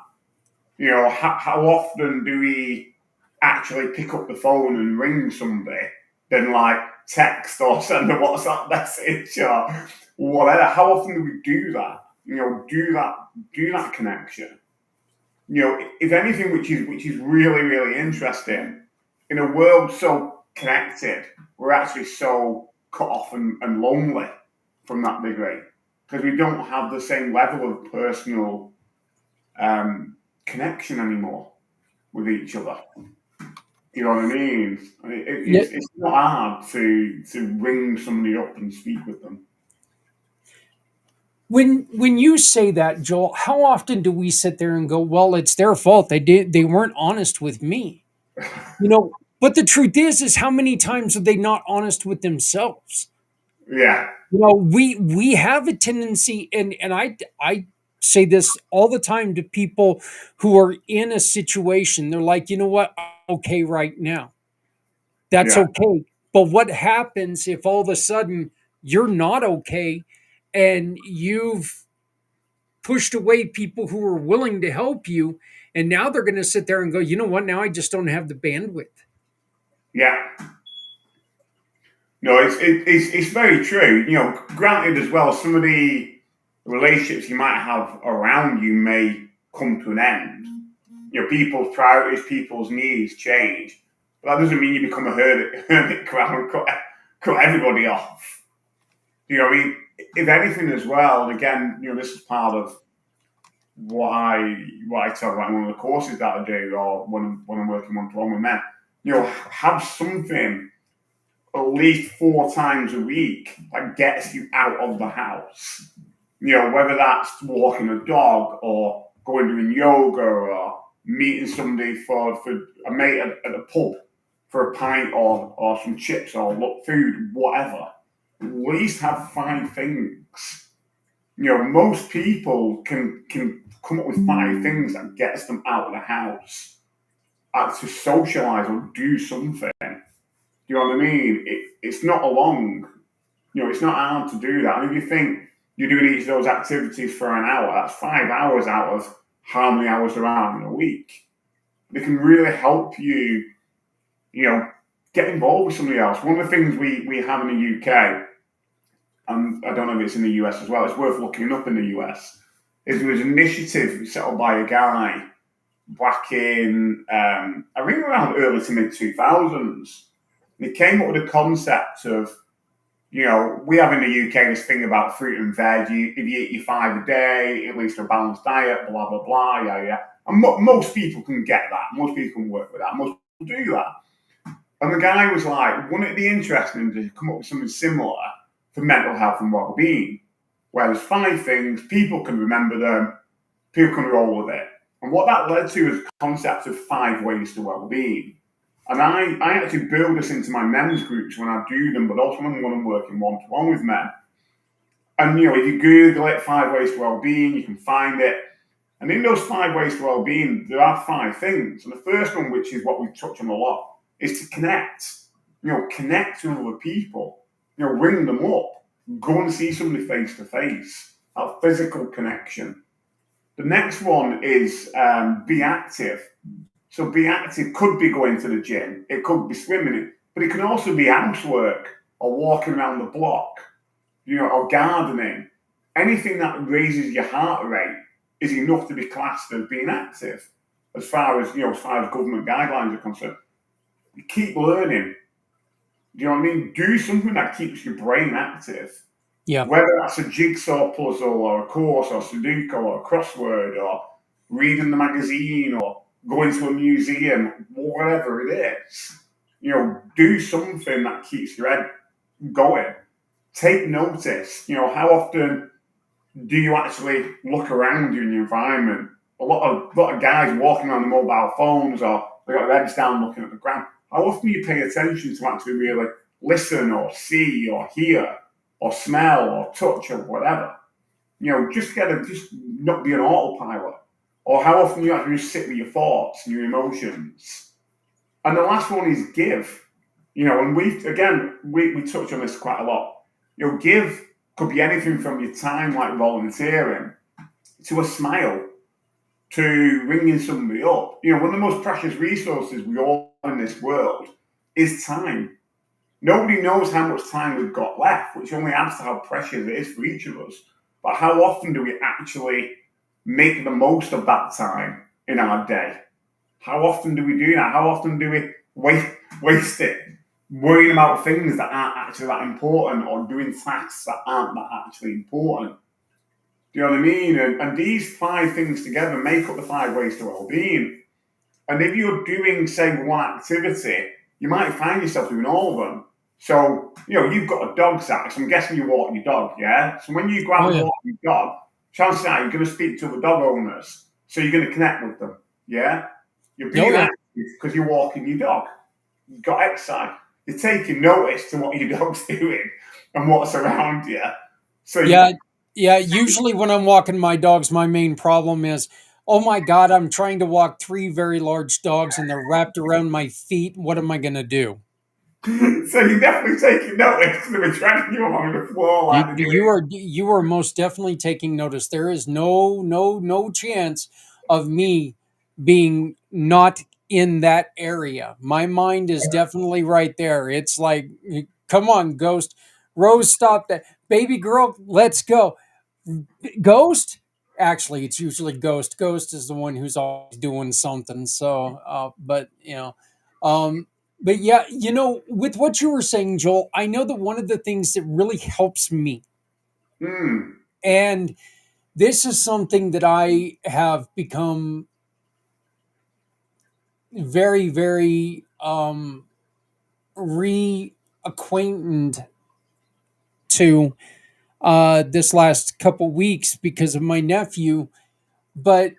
How often do we actually pick up the phone and ring somebody than like text or send a WhatsApp message or whatever. How often do we do that? Do that connection. If anything, which is really, really interesting, in a world so connected, we're actually so cut off and lonely from that degree because we don't have the same level of personal connection anymore with each other. You know what I mean? It's not hard to ring somebody up and speak with them. When you say that, Joel, how often do we sit there and go, "Well, it's their fault. They weren't honest with me." But the truth is how many times are they not honest with themselves? Yeah. We have a tendency, and I say this all the time to people who are in a situation. They're like, you know what? I'm okay right now. That's okay. But what happens if all of a sudden you're not okay and you've pushed away people who are willing to help you, and now they're going to sit there and go, you know what? Now I just don't have the bandwidth. Yeah. No, it's very true. Granted as well, some of the relationships you might have around you may come to an end. People's priorities, people's needs change. But that doesn't mean you become a hermit crab and cut everybody off. If anything as well, and again, this is part of what I talk about in one of the courses that I do, or when I'm working one-to-one with men. Have something at least 4 times a week that gets you out of the house. Whether that's walking a dog or going doing yoga or meeting somebody for a mate at a pub for a pint or some chips or food, whatever. At least have 5 things. Most people can come up with 5 things that gets them out of the house, to socialise or do something. You know what I mean? It's not it's not hard to do that. And if you think you're doing each of those activities for an hour, that's 5 hours out of how many hours there are in a week. They can really help you, get involved with somebody else. One of the things we have in the UK, and I don't know if it's in the US as well, it's worth looking up in the US, is there was an initiative set up by a guy back in, I think around early to mid-2000s. And he came up with a concept of, we have in the UK this thing about fruit and veg. If you eat your 5 a day, at least a balanced diet, blah, blah, blah, yeah. And most people can get that. Most people can work with that. Most people do that. And the guy was like, wouldn't it be interesting to come up with something similar for mental health and well-being, where there's 5 things, people can remember them, people can roll with it. And what that led to is a concept of 5 ways to well-being. And I actually build this into my men's groups when I do them, but also when I'm working one-to-one with men. And, if you Google it, 5 ways to well-being, you can find it. And in those 5 ways to well-being, there are 5 things. And the first one, which is what we touch on a lot, is to connect. Connect with other people. Ring them up. Go and see somebody face-to-face. That physical connection. The next one is be active. So be active could be going to the gym, it could be swimming, but it can also be housework or walking around the block, or gardening. Anything that raises your heart rate is enough to be classed as being active, as far as government guidelines are concerned. You keep learning. Do you know what I mean? Do something that keeps your brain active. Yeah. Whether that's a jigsaw puzzle or a course or Sudoku or a crossword or reading the magazine or going to a museum, whatever it is, do something that keeps your head going. Take notice. How often do you actually look around you in your environment? A lot of guys walking on the mobile phones or they got their heads down looking at the ground. How often do you pay attention to actually really listen or see or hear or smell or touch or whatever? Just not be an autopilot. Or how often you actually just sit with your thoughts and your emotions. And the last one is give. And we touch on this quite a lot. Give could be anything from your time, like volunteering, to a smile. to ringing somebody up. One of the most precious resources we all have in this world is time. Nobody knows how much time we've got left, which only adds to how precious it is for each of us. But how often do we actually make the most of that time in our day? How often do we do that? How often do we waste it worrying about things that aren't actually that important, or doing tasks that aren't that actually important? Do you know what I mean? And these 5 things together make up the 5 ways to well-being. And if you're doing, say, one activity, you might find yourself doing all of them. So, you've got a dog, Zach, so I'm guessing you walk your dog, yeah? So when you go out and walk your dog, chances are you're going to speak to the dog owners. So you're going to connect with them, yeah? You're being active because you're walking your dog. You've got exercise. You're taking notice to what your dog's doing and what's around you. So Usually when I'm walking my dogs, my main problem is, oh my God, I'm trying to walk 3 very large dogs and they're wrapped around my feet. What am I going to do? So you're definitely taking notice because they're dragging you along the floor. You are most definitely taking notice. There is no chance of me being not in that area. My mind is definitely right there. It's like, come on, Ghost. Rose, stop that. Baby girl, let's go. Ghost? Actually, it's usually Ghost. Ghost is the one who's always doing something. So, but yeah, with what you were saying, Joel, I know that one of the things that really helps me, and this is something that I have become very, very reacquainted to this last couple weeks because of my nephew, but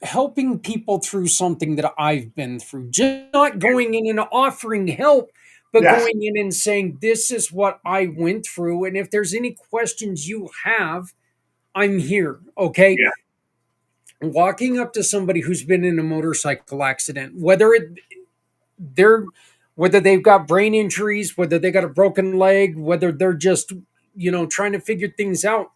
helping people through something that I've been through, just not going in and offering help, but going in and saying, this is what I went through. And if there's any questions you have, I'm here. Okay. Yeah. Walking up to somebody who's been in a motorcycle accident, whether they've got brain injuries, whether they got a broken leg, whether they're just, trying to figure things out.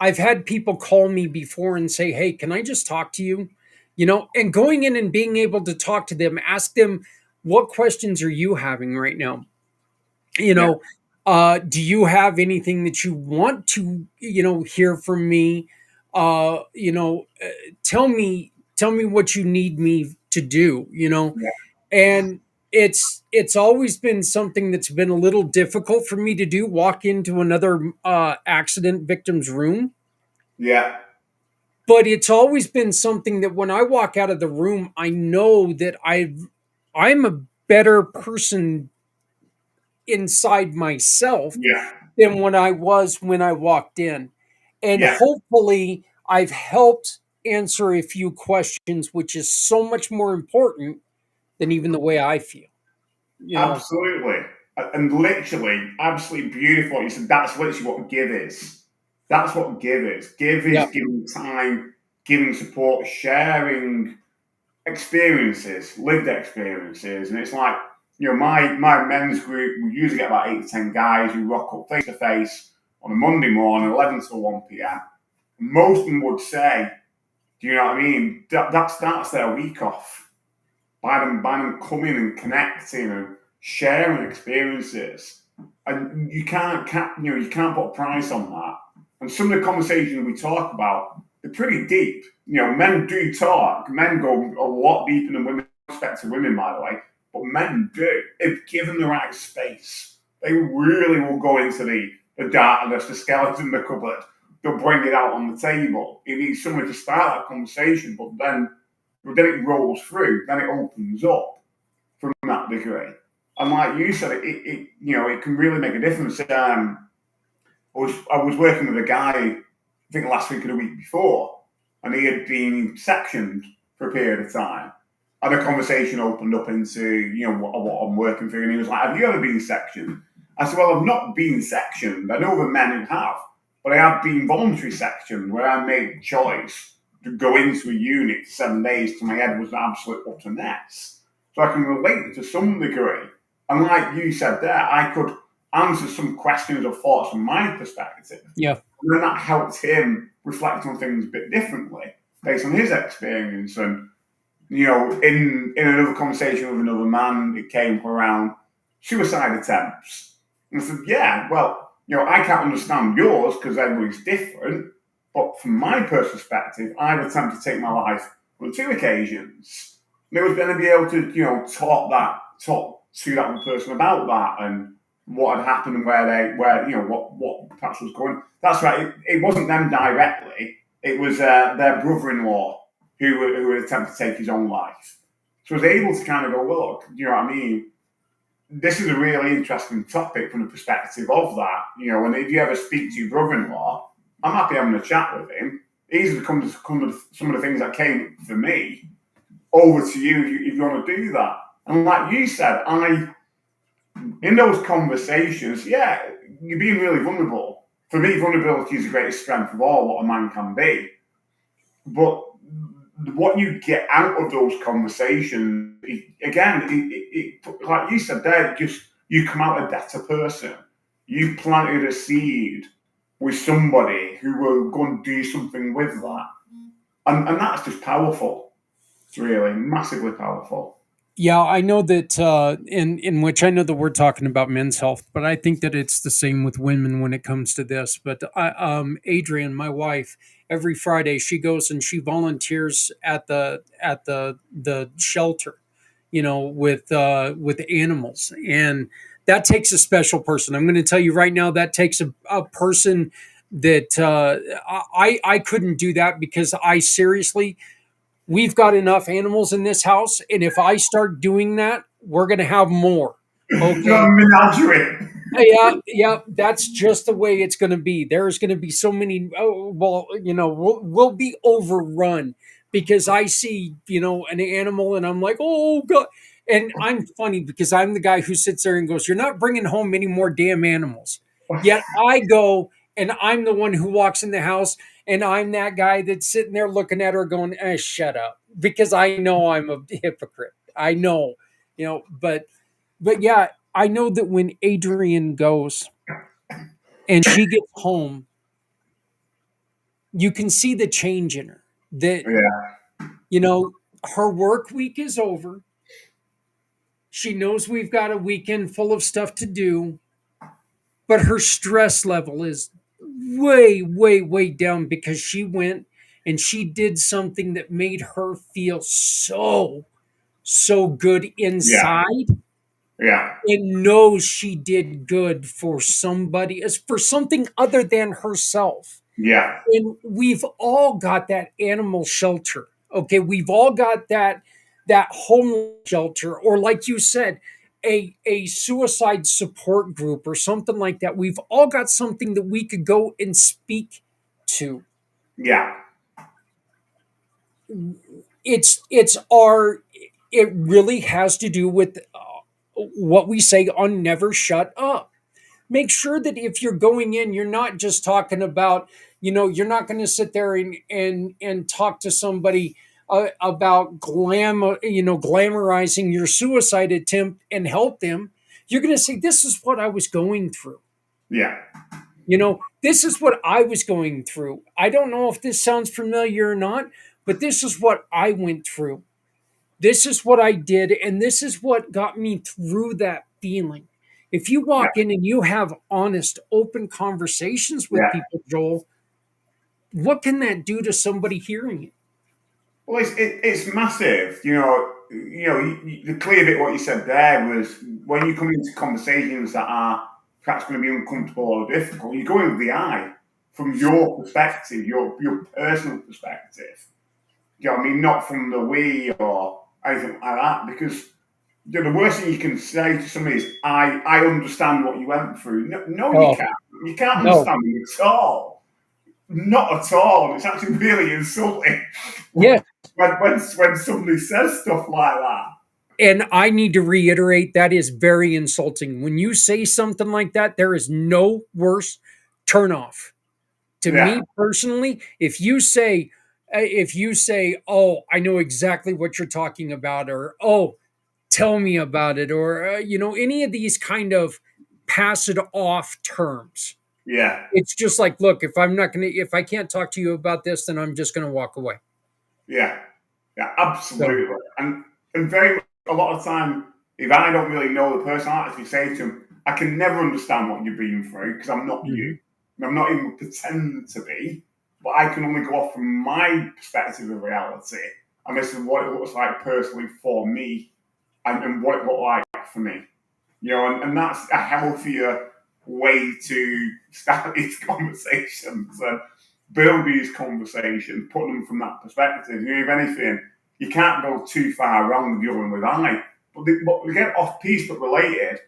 I've had people call me before and say, hey, can I just talk to you? And going in and being able to talk to them, ask them, what questions are you having right now? Do you have anything that you want to, hear from me? Tell me what you need me to do, and it's always been something that's been a little difficult for me to do, walk into another accident victim's room. Yeah. But it's always been something that when I walk out of the room, I know that I'm a better person inside myself than when I was when I walked in. And hopefully I've helped answer a few questions, which is so much more important than even the way I feel. Absolutely. And literally, absolutely beautiful. You said that's literally what give is. That's what give is. Give is giving time, giving support, sharing experiences, lived experiences. And it's like, my men's group, we usually get about 8 to 10 guys who rock up face to face on a Monday morning, 11 till 1 p.m. Most of them would say, do you know what I mean? That starts their week off by them coming and connecting and sharing experiences. And you can't put a price on that. And some of the conversations we talk about, they're pretty deep. Men do talk. Men go a lot deeper than women, respect to women, by the way. But men do. If given the right space, they really will go into the darkness, the skeleton in the cupboard. They'll bring it out on the table. You need someone to start that conversation, but then it rolls through. Then it opens up from that degree. And like you said, it can really make a difference. I was working with a guy, I think last week or the week before, and he had been sectioned for a period of time. And the conversation opened up into, what I'm working through. And he was like, have you ever been sectioned? I said, well, I've not been sectioned. I know the men who have, but I have been voluntary sectioned, where I made the choice to go into a unit for 7 days till my head was an absolute utter mess. So I can relate to some degree. And like you said there, I could answer some questions or thoughts from my perspective. Yeah. And then that helped him reflect on things a bit differently based on his experience. And, in another conversation with another man, it came around suicide attempts. And I said, yeah, well, I can't understand yours because everybody's different. But from my personal perspective, I've attempted to take my life on 2 occasions. And it was going to be able to, talk to that one person about that and what had happened and what perhaps was going. That's right. It wasn't them directly. It was their brother-in-law who had attempted to take his own life. So I was able to kind of go, well, look, you know what I mean? This is a really interesting topic from the perspective of that. And if you ever speak to your brother-in-law, I'm happy having a chat with him. These are some of the things that came for me over to you if you want to do that. And like you said, in those conversations, yeah, you're being really vulnerable. For me, vulnerability is the greatest strength of all what a man can be. But what you get out of those conversations, like you said there, you come out a better person. You planted a seed with somebody who will go and do something with that. And that's just powerful, really, massively powerful. Yeah, I know that, in which I know that we're talking about men's health, but I think that it's the same with women when it comes to this. But Adrian, my wife, every Friday she goes and she volunteers at the shelter, with animals, and that takes a special person. I'm going to tell you right now, that takes a person that I couldn't do that because I seriously. We've got enough animals in this house, and if I start doing that, we're going to have more. Okay. Menagerie. Yeah, that's just the way it's going to be. There's going to be so many. We'll be overrun because I see, an animal, and I'm like, oh god. And I'm funny because I'm the guy who sits there and goes, "You're not bringing home any more damn animals." Yet I go and I'm the one who walks in the house. And I'm that guy that's sitting there looking at her going, shut up. Because I know I'm a hypocrite. I know, but yeah, I know that when Adrian goes and she gets home, you can see the change in her. That, her work week is over. She knows we've got a weekend full of stuff to do, but her stress level is way, way, way down because she went and she did something that made her feel so good inside. Yeah. And knows she did good for somebody, as for something other than herself. Yeah. And we've all got that animal shelter. Okay. We've all got that home shelter, or like you said, a suicide support group or something like that. We've all got something that we could go and speak to. Yeah. It really has to do with what we say on Never Shut Up. Make sure that if you're going in, you're not just talking about, you're not going to sit there and talk to somebody about glamorizing your suicide attempt and help them. You're going to say, this is what I was going through. Yeah. This is what I was going through. I don't know if this sounds familiar or not, but this is what I went through. This is what I did, and this is what got me through that feeling. If you walk in and you have honest, open conversations with people, Joel, what can that do to somebody hearing it? Well, it's massive. The clear bit what you said there was when you come into conversations that are perhaps going to be uncomfortable or difficult, you go in with the eye from your perspective, your personal perspective. You know what I mean? Not from the we or anything like that, because the worst thing you can say to somebody is, I understand what you went through. No, you can't. You can't understand me at all. Not at all. It's actually really insulting. Yeah. When somebody says stuff like that. And I need to reiterate, that is very insulting. When you say something like that, there is no worse turnoff. To me personally, if you say, oh, I know exactly what you're talking about, or, oh, tell me about it, or, any of these kind of pass it off terms. Yeah. It's just like, look, if I can't talk to you about this, then I'm just going to walk away. Yeah. Yeah, absolutely. And very much, a lot of time, if I don't really know the person, I actually say to them, I can never understand what you're being through because I'm not you. I'm not even pretending to be, but I can only go off from my perspective of reality. And this is what it looks like personally for me and what it looked like for me. You know, and that's a healthier way to start these conversations and build these conversations, put them from that perspective. You know, if anything, you can't go too far wrong with the other and with I. But we get off piece but related.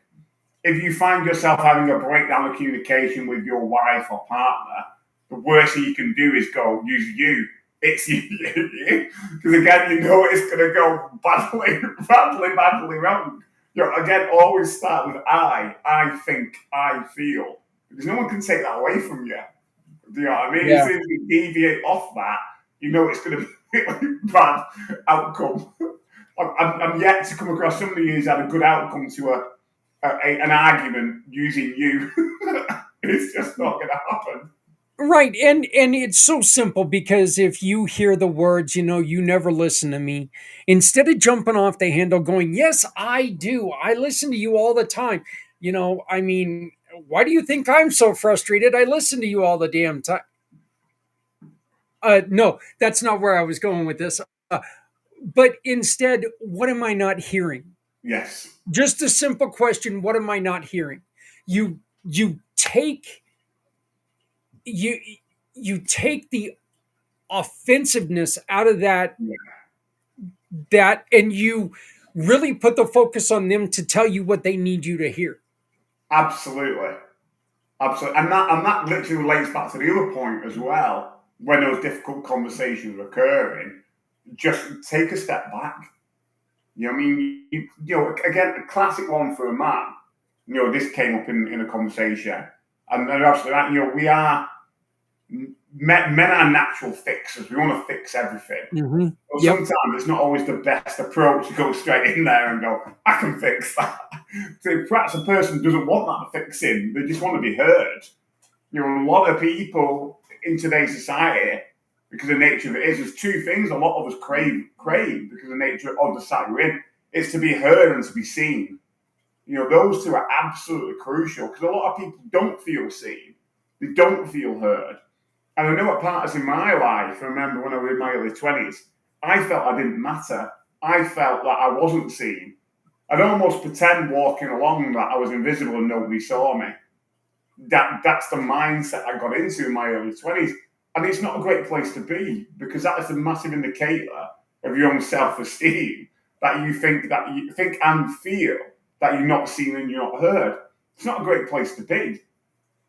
If you find yourself having a breakdown of communication with your wife or partner, the worst thing you can do is go, use you. It's you. Because again, you know it's going to go badly wrong. You know, again, always start with I think, I feel. Because no one can take that away from you. Do you know what I mean? Yeah. As soon as you deviate off that, you know it's going to be a bad outcome. I'm yet to come across somebody who's had a good outcome to an argument using you. It's just not going to happen. Right. And it's so simple because if you hear the words, you know, you never listen to me, instead of jumping off the handle going, yes, I do. I listen to you all the time. You know, I mean, why do you think I'm so frustrated? I listen to you all the damn time. No, that's not where I was going with this. But instead, what am I not hearing? Yes. Just a simple question. What am I not hearing? You take the offensiveness out of that, and you really put the focus on them to tell you what they need you to hear. Absolutely. And that literally relates back to the other point as well. When those difficult conversations are occurring, just take a step back. You know what I mean? You know, again, a classic one for a man. You know, this came up in a conversation. And absolutely right. You know, we are men are natural fixers. We want to fix everything. Mm-hmm. But sometimes it's not always the best approach to go straight in there and go, I can fix that. So perhaps a person doesn't want that fixing. They just want to be heard. You know, a lot of people in today's society, because the nature of it is, there's two things a lot of us crave because of the nature of the society we're in. It's to be heard and to be seen. You know, those two are absolutely crucial because a lot of people don't feel seen. They don't feel heard. And I know at parts in my life, I remember when I was in my early 20s, I felt I didn't matter. I felt that I wasn't seen. I'd almost pretend walking along that I was invisible and nobody saw me. That's the mindset I got into in my early 20s. And it's not a great place to be because that is a massive indicator of your own self-esteem, that you think and feel that you're not seen and you're not heard. It's not a great place to be.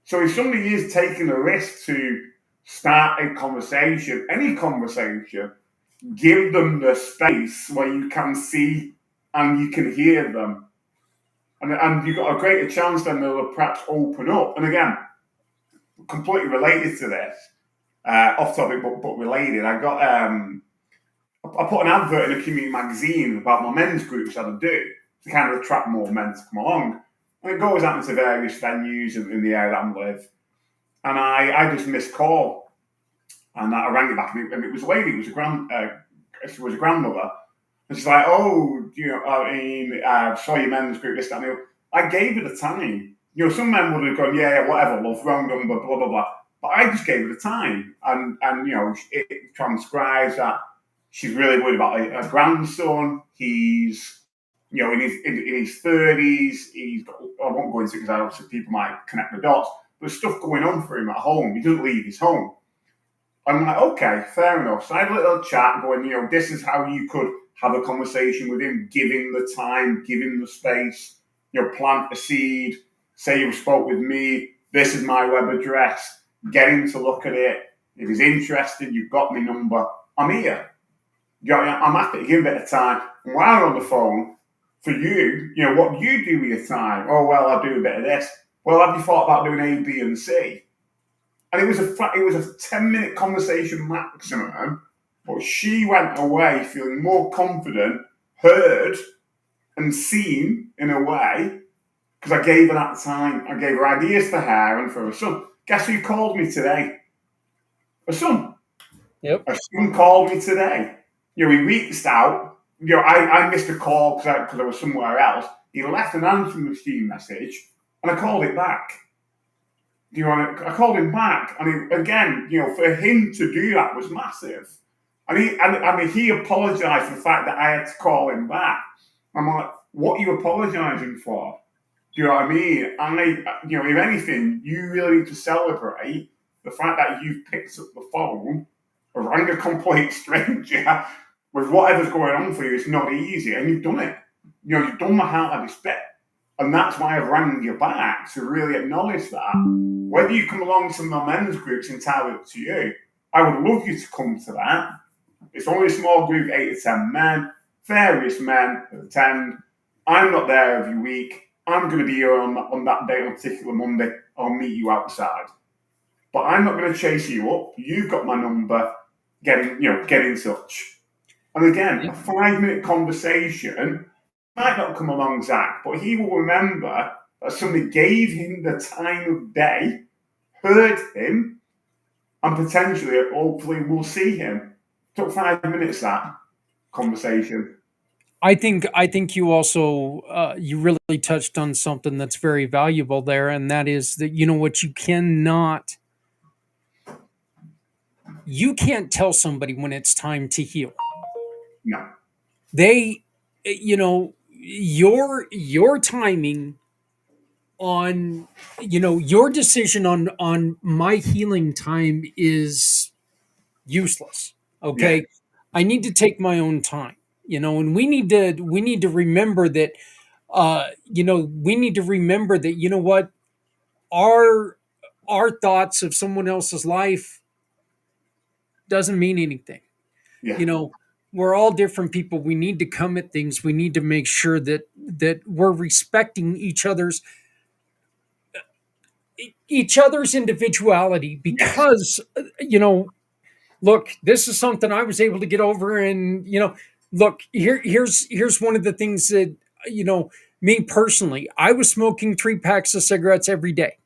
So if somebody is taking a risk to start a conversation, any conversation, give them the space where you can see and you can hear them. And you've got a greater chance then they'll perhaps open up. And again, completely related to this, off topic but related, I put an advert in a community magazine about my men's groups that I do to kind of attract more men to come along. And it goes out into various venues in the area that I live. And I just missed call. And I rang it back, and it was a lady, she was a grandmother. And she's like, oh, you know, I saw your men's group, this, that, and the other. I gave her the time. You know, some men would have gone, yeah, whatever, love, wrong number, blah, blah, blah. But I just gave her the time. And you know, it transcribes that she's really worried about her grandson. He's, you know, in his 30s. I won't go into it because obviously people might connect the dots. But there's stuff going on for him at home. He doesn't leave his home. I'm like, okay, fair enough. So I had a little chat going, you know, this is how you could have a conversation with him, give him the time, give him the space, you know, plant a seed, say you spoke with me, this is my web address, get him to look at it. If he's interested, you've got my number, I'm here. I'm happy to give him a bit of time. And while I'm on the phone, for you, you know, what do you do with your time? Oh, well, I do a bit of this. Well, have you thought about doing A, B, and C? And it was a 10-minute conversation maximum, but she went away feeling more confident, heard, and seen in a way, because I gave her that time. I gave her ideas for her and for her son. Guess who called me today? Her son. Yep. Her son called me today. He reached out. I missed a call because I was somewhere else. He left an answering machine message, and I called it back. I called him back, and again, for him to do that was massive. And he apologised for the fact that I had to call him back. I'm like, what are you apologising for? Do you know what I mean? If anything, you really need to celebrate the fact that you've picked up the phone, or rang a complete stranger with whatever's going on for you. It's not easy, and you've done it. You've done the hardest bit. And that's why I've rang you back, to really acknowledge that. Whether you come along to my men's group's entirely up to you. I would love you to come to that. It's only a small group, 8 to 10 men, various men that attend. I'm not there every week. I'm going to be here on that day, on a particular Monday. I'll meet you outside. But I'm not going to chase you up. You've got my number. Get in touch. And again, a 5-minute conversation might not come along, Zach, but he will remember that somebody gave him the time of day, heard him, and potentially, hopefully, will see him. Took 5 minutes, that conversation. I think you also you really touched on something that's very valuable there, and that is that what you can't tell somebody when it's time to heal. No. They, your timing on, your decision on my healing time is useless. Okay. Yeah. I need to take my own time, and we need to remember that, we need to remember that, what, our thoughts of someone else's life doesn't mean anything. Yeah. We're all different people. We need to come at things. We need to make sure that we're respecting each other's individuality, because, look, this is something I was able to get over. And, look, here's one of the things that, me personally, I was smoking 3 packs of cigarettes every day.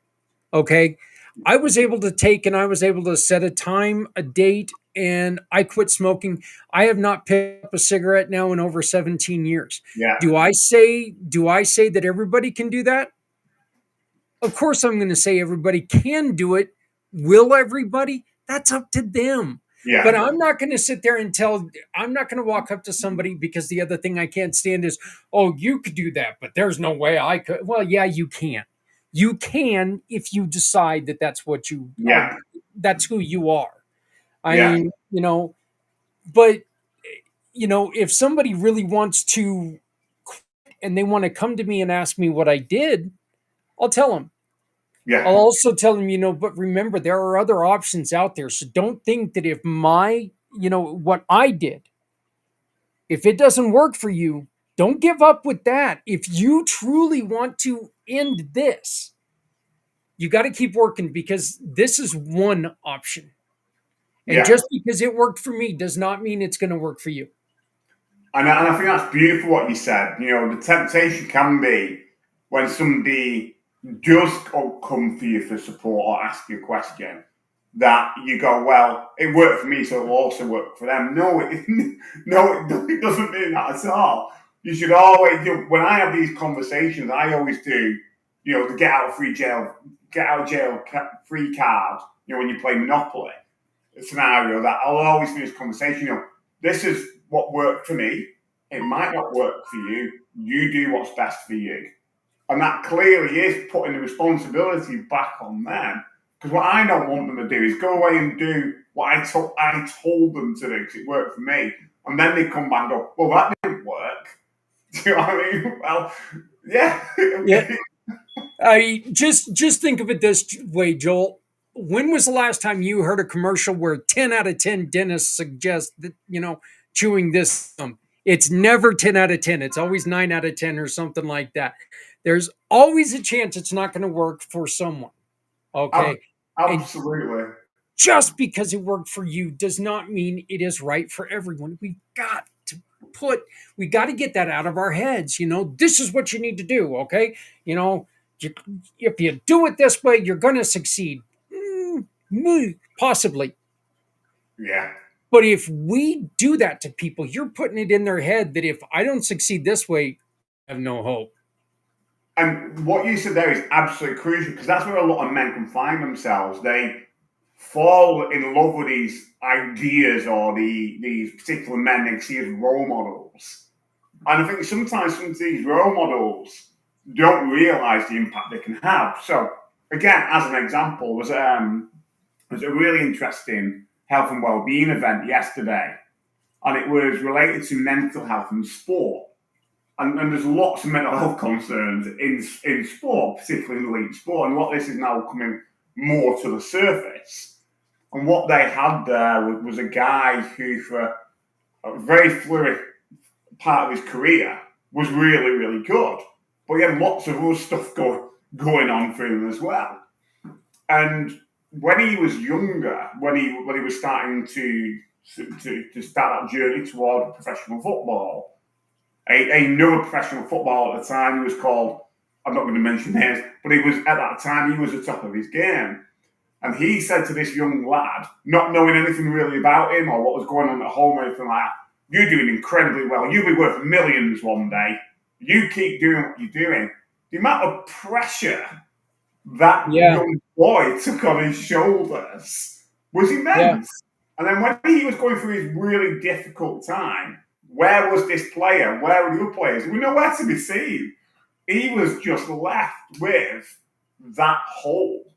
Okay. I was able to set a time, a date, and I quit smoking. I have not picked up a cigarette now in over 17 years. Yeah. Do I say that everybody can do that? Of course I'm going to say everybody can do it. Will everybody? That's up to them. Yeah. But I'm not going to sit there and I'm not going to walk up to somebody, because the other thing I can't stand is, oh, you could do that, but there's no way I could. Well, yeah, you can. You can, if you decide that that's what you, that's who you are. I mean, but, if somebody really wants to quit and they want to come to me and ask me what I did, I'll tell them. Yeah. I'll also tell them, but remember, there are other options out there. So don't think that if what I did, if it doesn't work for you, don't give up with that. If you truly want to end this, you got to keep working, because this is one option. And just because it worked for me does not mean it's going to work for you. And I think that's beautiful what you said. The temptation can be when somebody does come for you for support or ask you a question, that you go, well, it worked for me, so it'll also work for them. No, it doesn't mean that at all. You should always, when I have these conversations, I always do, the get out of jail free card, when you play Monopoly scenario, that I'll always finish conversation, this is what worked for me. It might not work for you. You do what's best for you. And that clearly is putting the responsibility back on them. Because what I don't want them to do is go away and do what I told them to do, because it worked for me. And then they come back and go, well, that didn't work. Do you know what I mean? Well, yeah. Yeah. I just think of it this way, Joel. When was the last time you heard a commercial where 10 out of 10 dentists suggest that, chewing this? It's never 10 out of 10. It's always 9 out of 10 or something like that. There's always a chance it's not going to work for someone. Okay. Absolutely. And just because it worked for you does not mean it is right for everyone. We've got to got to get that out of our heads. This is what you need to do. Okay. If you do it this way, you're going to succeed. Possibly. Yeah. But if we do that to people, you're putting it in their head that if I don't succeed this way, I have no hope. And what you said there is absolutely crucial, because that's where a lot of men can find themselves. They fall in love with these ideas or these particular men they see as role models. And I think sometimes some of these role models don't realise the impact they can have. So, again, as an example, was a really interesting health and wellbeing event yesterday, and it was related to mental health and sport. And there's lots of mental health concerns in sport, particularly in elite sport, and what this is now coming more to the surface. And what they had there was a guy who, for a very fluid part of his career, was really, really good. But he had lots of other stuff going on for him as well. And when he was younger, when he was starting to start that journey toward professional football, another professional footballer at the time, he was called, I'm not going to mention names, but he was at that time, he was the top of his game. And he said to this young lad, not knowing anything really about him or what was going on at home or anything like that, you're doing incredibly well. You'll be worth millions one day. You keep doing what you're doing. The amount of pressure that young boy took on his shoulders was immense. Yeah. And then when he was going through his really difficult time, where was this player? Where were the other players? There were nowhere to be seen. He was just left with that hole.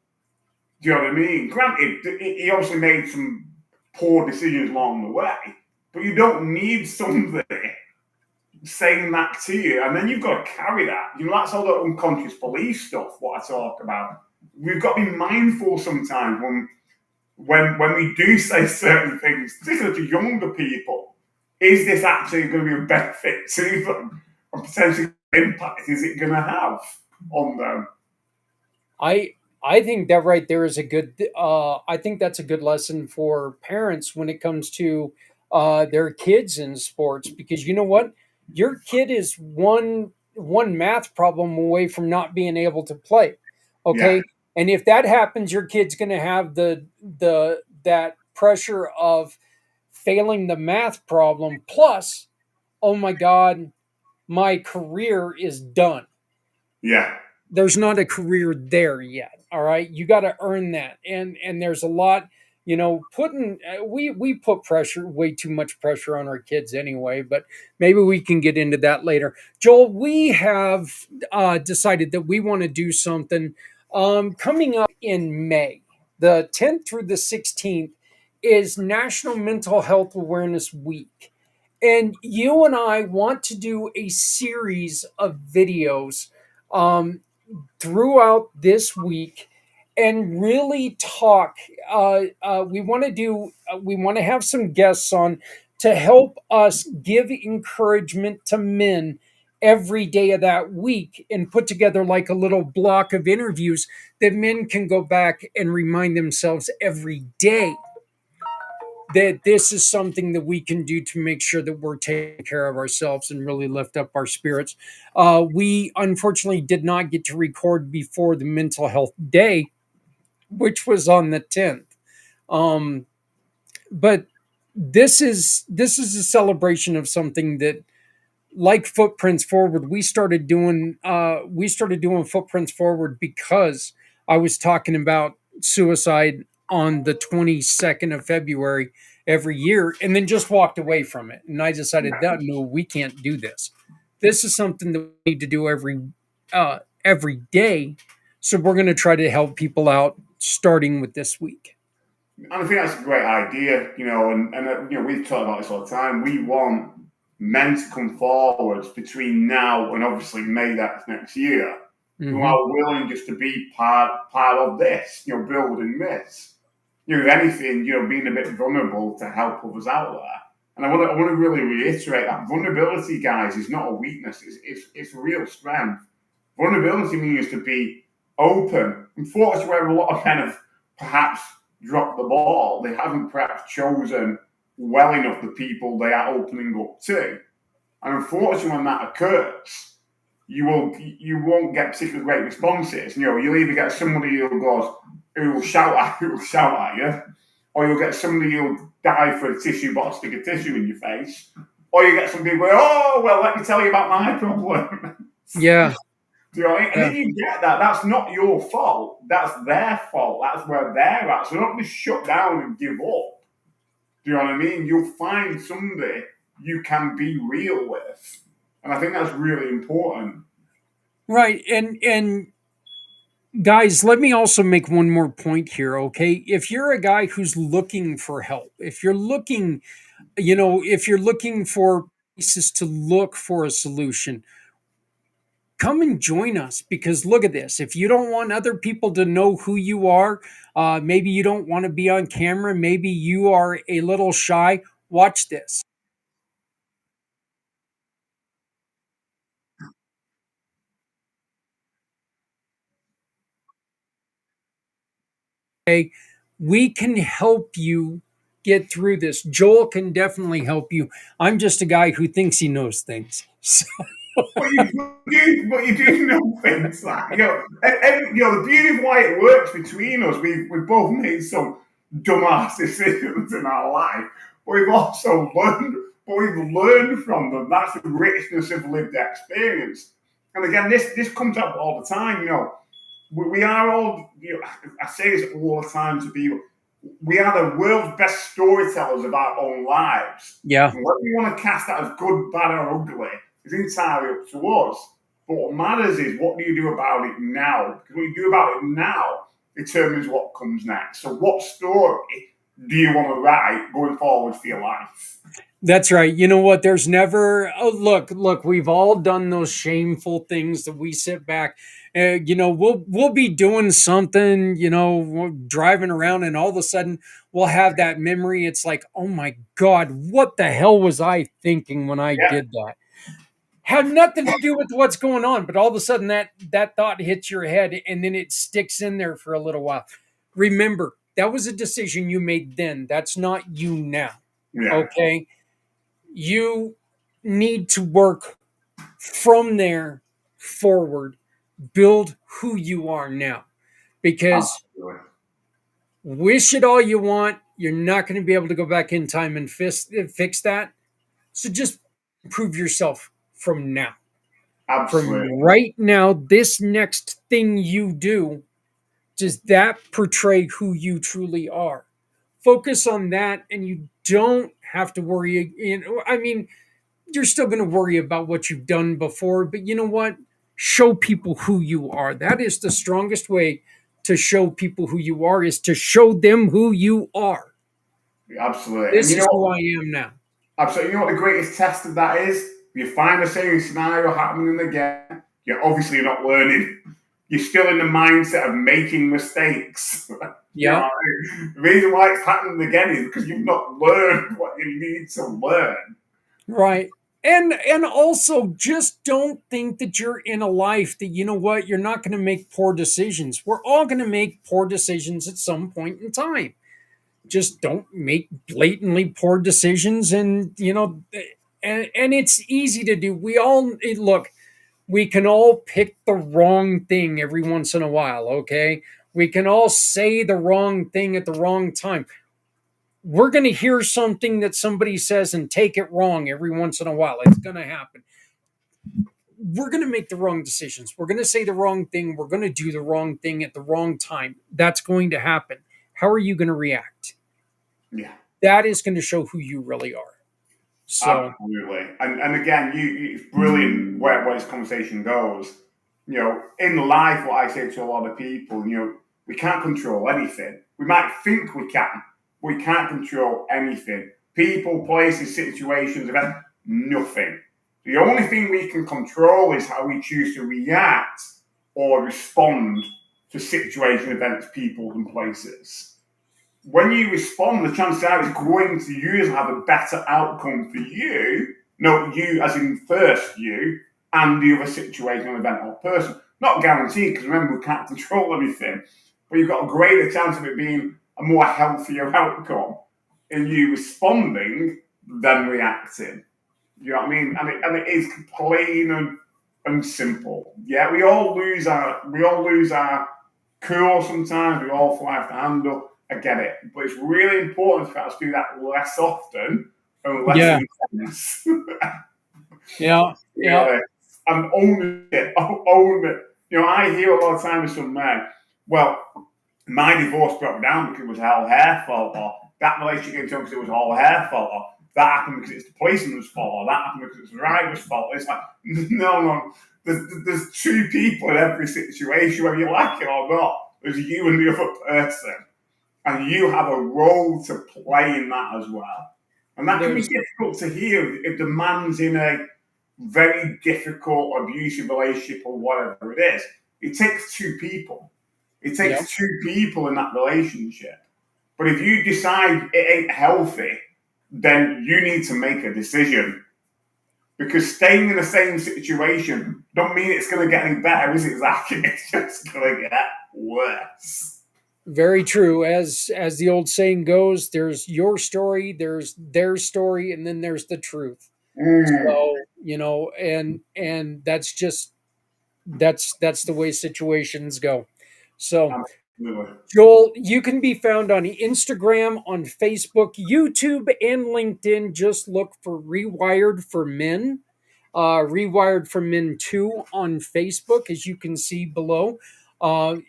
Do you know what I mean? Granted, he obviously made some poor decisions along the way, but you don't need somebody saying that to you. And then you've got to carry that. That's all the unconscious belief stuff, what I talk about. We've got to be mindful sometimes when we do say certain things, particularly to younger people. Is this actually going to be a benefit to them? And potentially impact is it going to have on them? I think that right there is a good. I think that's a good lesson for parents when it comes to their kids in sports, because you know what, your kid is one math problem away from not being able to play. Okay, yeah. And if that happens, your kid's going to have that pressure of failing the math problem. Plus, oh my God, my career is done. Yeah. There's not a career there yet. All right. You got to earn that. And there's a lot, we put pressure, way too much pressure on our kids anyway, but maybe we can get into that later. Joel, we have decided that we want to do something coming up in May, the 10th through the 16th is National Mental Health Awareness Week. And you and I want to do a series of videos throughout this week and really talk. We want to have some guests on to help us give encouragement to men every day of that week and put together like a little block of interviews that men can go back and remind themselves every day that this is something that we can do to make sure that we're taking care of ourselves and really lift up our spirits. We unfortunately did not get to record before the Mental Health Day, which was on the 10th. But this is a celebration of something that, like Footprints Forward, we started doing Footprints Forward because I was talking about suicide on the 22nd of February every year and then just walked away from it. And I decided that, no, we can't do this. This is something that we need to do every day. So we're going to try to help people out starting with this week. And I think that's a great idea, and we've talked about this all the time. We want men to come forward between now and obviously May that's next year, who are willing just to be part of this, building this. If anything, being a bit vulnerable to help others out there. And I want to really reiterate that vulnerability, guys, is not a weakness. It's a real strength. Vulnerability means to be open. Unfortunately, where a lot of men have perhaps dropped the ball, they haven't perhaps chosen well enough the people they are opening up to. And unfortunately, when that occurs, you won't get particularly great responses. You'll either get somebody who will shout at you, or you'll get somebody who'll dive for a tissue box, stick a tissue in your face, or you get some people going, "Oh, well, let me tell you about my problem." Yeah. Do you know what I mean? And if you get that, that's not your fault. That's their fault. That's where they're at. So don't just shut down and give up. Do you know what I mean? You'll find somebody you can be real with. And I think that's really important. Right. And guys, let me also make one more point here, okay? If you're a guy who's looking for help, if you're looking for places to look for a solution, come and join us, because look at this. If you don't want other people to know who you are, maybe you don't want to be on camera, maybe you are a little shy, watch this. Okay, we can help you get through this. Joel can definitely help you. I'm just a guy who thinks he knows things. So, But you do know things like, the beauty of why it works between us, we've both made some dumbass decisions in our life, but we've learned from them. That's the richness of lived experience. And again, this comes up all the time. We are all, I say this all the time to people, we are the world's best storytellers of our own lives. yeah. And whether you want to cast that as good, bad, or ugly is entirely up to us. But what matters is, what do you do about it now? Because what you do about it now determines what comes next. So what story do you want to write going forward for your life? That's right. You know what? There's never. Oh, look. We've all done those shameful things that we sit back. We'll be doing something. We're driving around, and all of a sudden we'll have that memory. It's like, oh my God, what the hell was I thinking when I did that? Had nothing to do with what's going on, but all of a sudden that thought hits your head, and then it sticks in there for a little while. Remember, that was a decision you made then. That's not you now. Yeah. Okay. You need to work from there forward, build who you are now. Because wish it all you want, you're not going to be able to go back in time and fix that. So just improve yourself from now. Absolutely. From right now, this next thing you do, does that portray who you truly are? Focus on that, and you don't have to worry. You're still going to worry about what you've done before, but you know what? Show people who you are. That is the strongest way to show people who you are, is to show them who you are. Absolutely. This is who I am now. Absolutely. You know what the greatest test of that is? You find the same scenario happening again, you're obviously not learning. You're still in the mindset of making mistakes. Yeah. The reason why it's happening again is because you've not learned what you need to learn. Right. And also, just don't think that you're in a life that, you know what, you're not going to make poor decisions. We're all going to make poor decisions at some point in time. Just don't make blatantly poor decisions. And it's easy to do. We can all pick the wrong thing every once in a while, okay? We can all say the wrong thing at the wrong time. We're going to hear something that somebody says and take it wrong every once in a while. It's going to happen. We're going to make the wrong decisions. We're going to say the wrong thing. We're going to do the wrong thing at the wrong time. That's going to happen. How are you going to react? Yeah. That is going to show who you really are. So, absolutely. And again, it's brilliant where this conversation goes. In life, what I say to a lot of people, we can't control anything. We might think we can, but we can't control anything. People, places, situations, events, nothing. The only thing we can control is how we choose to react or respond to situations, events, people, and places. When you respond, the chances are it's going to usually have a better outcome for you, not you as in first you, and the other situation, event, or person. Not guaranteed, because remember, we can't control anything, but you've got a greater chance of it being a more healthier outcome in you responding than reacting. You know what I mean? And it is plain and simple. Yeah, we all lose our cool sometimes. We all fly off the handle. I get it, but it's really important for us to do that less often and less Yeah. intense. Yeah. Yeah. And own it. Own it. You know, I hear a lot of times from men, well, my divorce broke down because it was all her fault, or that relationship came to because it was all her fault, or that happened because it's the policeman's fault, or that happened because it's the driver's fault. It's like, no. There's two people in every situation, whether you like it or not. There's you and the other person. And you have a role to play in that as well. And that can be difficult to hear if the man's in a very difficult, abusive relationship or whatever it is. It takes two people. It takes two people in that relationship. But if you decide it ain't healthy, then you need to make a decision. Because staying in the same situation don't mean it's going to get any better, is it, Zach? It's just going to get worse. Very true. As the old saying goes, there's your story, there's their story, and then there's the truth. So, you know, and that's just that's the way situations go. So, Joel, you can be found on Instagram, on Facebook, YouTube, and LinkedIn. Just look for Rewired for Men, Rewired for Men 2 on Facebook, as you can see below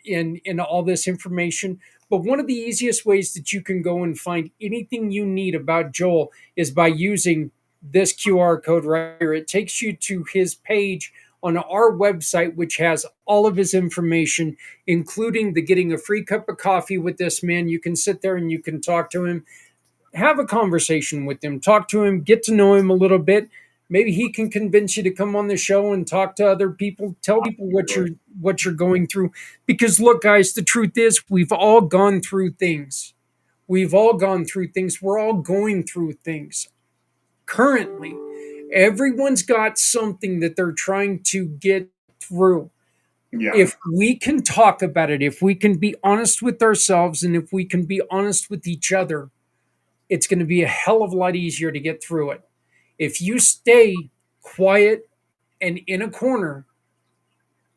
in all this information. But one of the easiest ways that you can go and find anything you need about Joel is by using this QR code right here. It takes you to his page on our website, which has all of his information, including the getting a free cup of coffee with this man. You can sit there and you can talk to him, have a conversation with him, talk to him, get to know him a little bit. Maybe he can convince you to come on the show and talk to other people, tell people what you're going through. Because look, guys, the truth is we've all gone through things. We've all gone through things. We're all going through things. Currently, everyone's got something that they're trying to get through. Yeah. If we can talk about it, if we can be honest with ourselves, and if we can be honest with each other, it's going to be a hell of a lot easier to get through it. If you stay quiet and in a corner,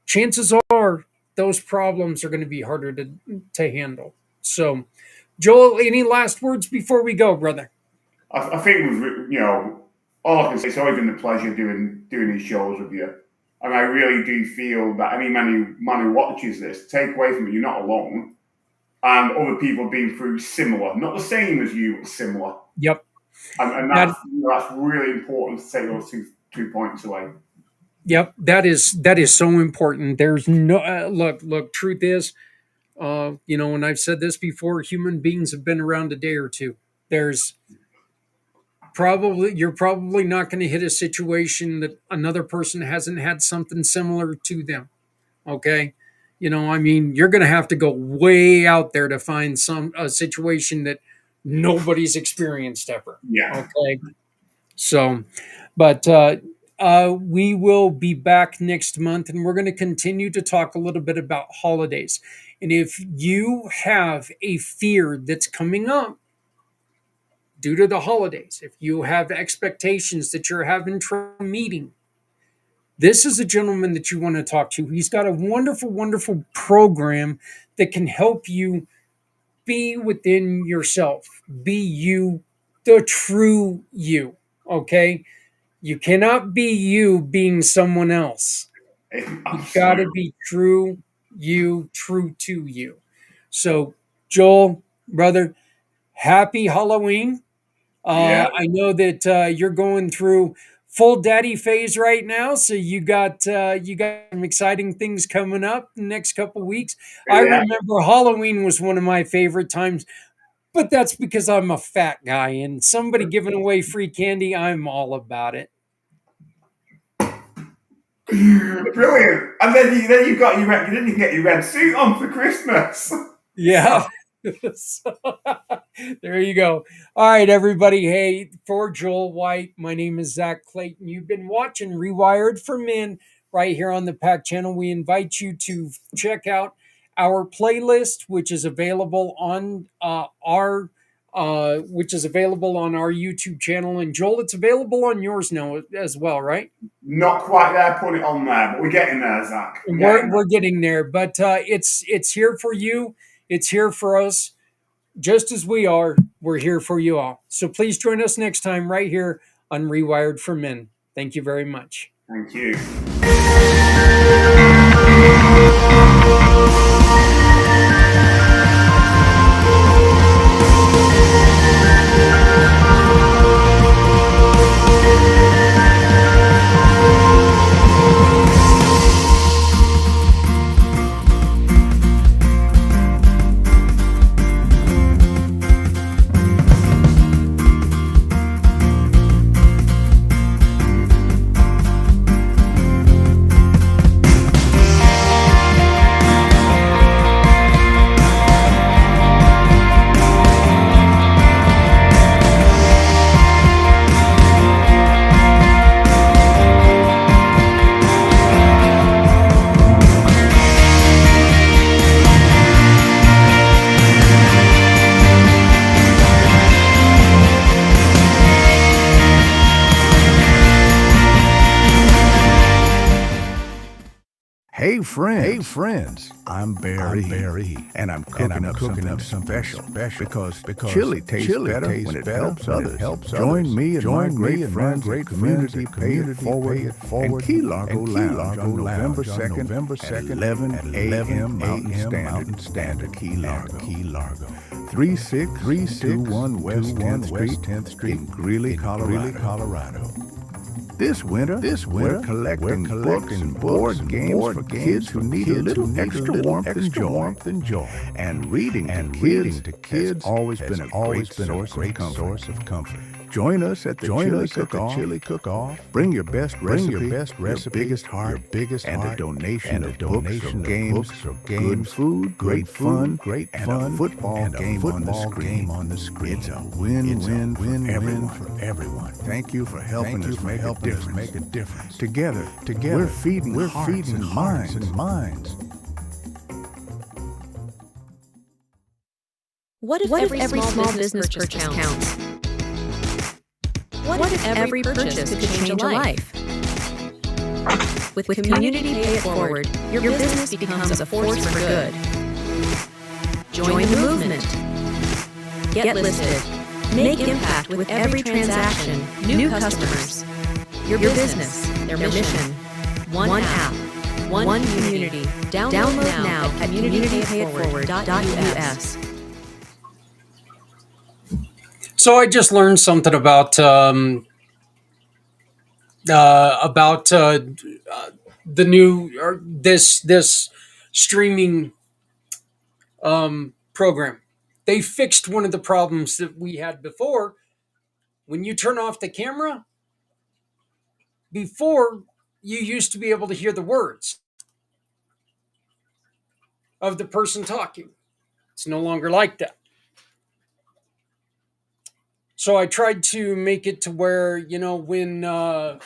chances are those problems are going to be harder to handle. So, Joel, any last words before we go, brother? I think we've, all I can say, it's always been a pleasure doing these shows with you. And I really do feel that any man who watches this, take away from it, you're not alone. And other people have been through similar, not the same as you, but similar. Yep. And that's really important to take those two points away. Yep, that is so important. There's no look. Truth is, and I've said this before. Human beings have been around a day or two. You're probably not going to hit a situation that another person hasn't had something similar to them. Okay, you're going to have to go way out there to find a situation that nobody's experienced ever. Yeah. Okay. So, but we will be back next month, and we're going to continue to talk a little bit about holidays. And if you have a fear that's coming up due to the holidays, if you have expectations that you're having trouble meeting, this is a gentleman that you want to talk to. He's got a wonderful, wonderful program that can help you be within yourself, be you, the true you. Okay? You cannot be you being someone else. You've got to be true you, true to you. So, Joel, brother, happy Halloween. I know that you're going through full daddy phase right now, so you got some exciting things coming up the next couple of weeks. Yeah. I remember Halloween was one of my favorite times, but that's because I'm a fat guy, and somebody giving away free candy, I'm all about it. Brilliant. And then you got you get your red suit on for Christmas. Yeah. So, there you go. All right, everybody. Hey, for Joel White, my name is Zak Clayton. You've been watching Rewired for Men right here on the PAC channel. We invite you to check out our playlist, which is available on our which is available on our YouTube channel. And Joel, it's available on yours now as well, right? Not quite there, put it on there, but we're getting there, Zach. We're getting there, but it's here for you. It's here for us. Just as we are, we're here for you all. So please join us next time right here on Rewired for Men. Thank you very much. Thank you. Hey friends, I'm Barry, and I'm cooking up some special because chili tastes better when it helps others. Join me and my great friends at Community Pay It Forward and Key Largo Lounge on November 2nd at 11 a.m. Mountain Standard, Key Largo. 3621 West 10th Street in Greeley, Colorado. This winter, we're collecting books and board games for kids who need a little extra warmth and joy. And reading to kids has always been a great source of comfort. Join us at the Chili Cook-Off. Bring your best recipe, your biggest heart, and a donation of books or games, good food, great fun, and a football game on the screen. It's a win-win for everyone. Thank you for helping us make a difference. Together, we're feeding minds and minds. What if every small business purchase counts? What if every purchase could change a life? With Community Pay It Forward, your business becomes a force for good. Join the movement. Get listed. Make impact with every transaction. New customers. Your business, their mission. One app. One community. Download now at communitypayitforward.us. So I just learned something about the new or this streaming program. They fixed one of the problems that we had before. When you turn off the camera, before you used to be able to hear the words of the person talking. It's no longer like that. So I tried to make it to where, when I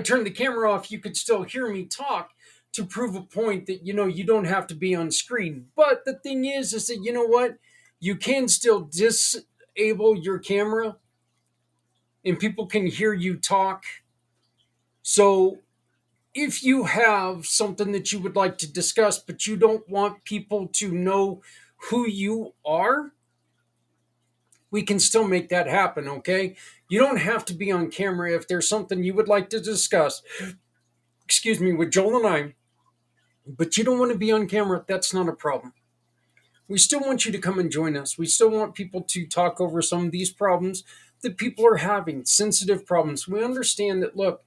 turned the camera off, you could still hear me talk to prove a point that, you don't have to be on screen. But the thing is that, you know what? You can still disable your camera and people can hear you talk. So if you have something that you would like to discuss, but you don't want people to know who you are, we can still make that happen, okay? You don't have to be on camera if there's something you would like to discuss, with Joel and I, but you don't want to be on camera, that's not a problem. We still want you to come and join us. We still want people to talk over some of these problems that people are having, sensitive problems. We understand that, look,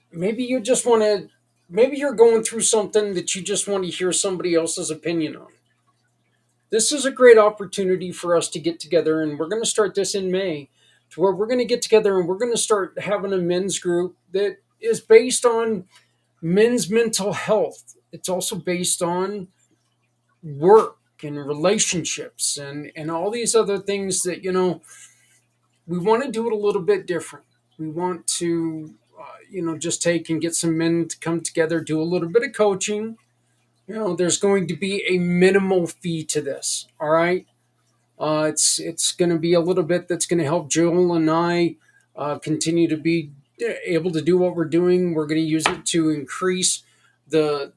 maybe you just want to, maybe you're going through something that you just want to hear somebody else's opinion on. This is a great opportunity for us to get together, and we're going to start this in May, to where we're going to get together and we're going to start having a men's group that is based on men's mental health. It's also based on work and relationships and all these other things that, we want to do it a little bit different. We want to, just take and get some men to come together, do a little bit of coaching, there's going to be a minimal fee to this. All right. It's going to be a little bit that's going to help Joel and I continue to be able to do what we're doing. We're going to use it to increase the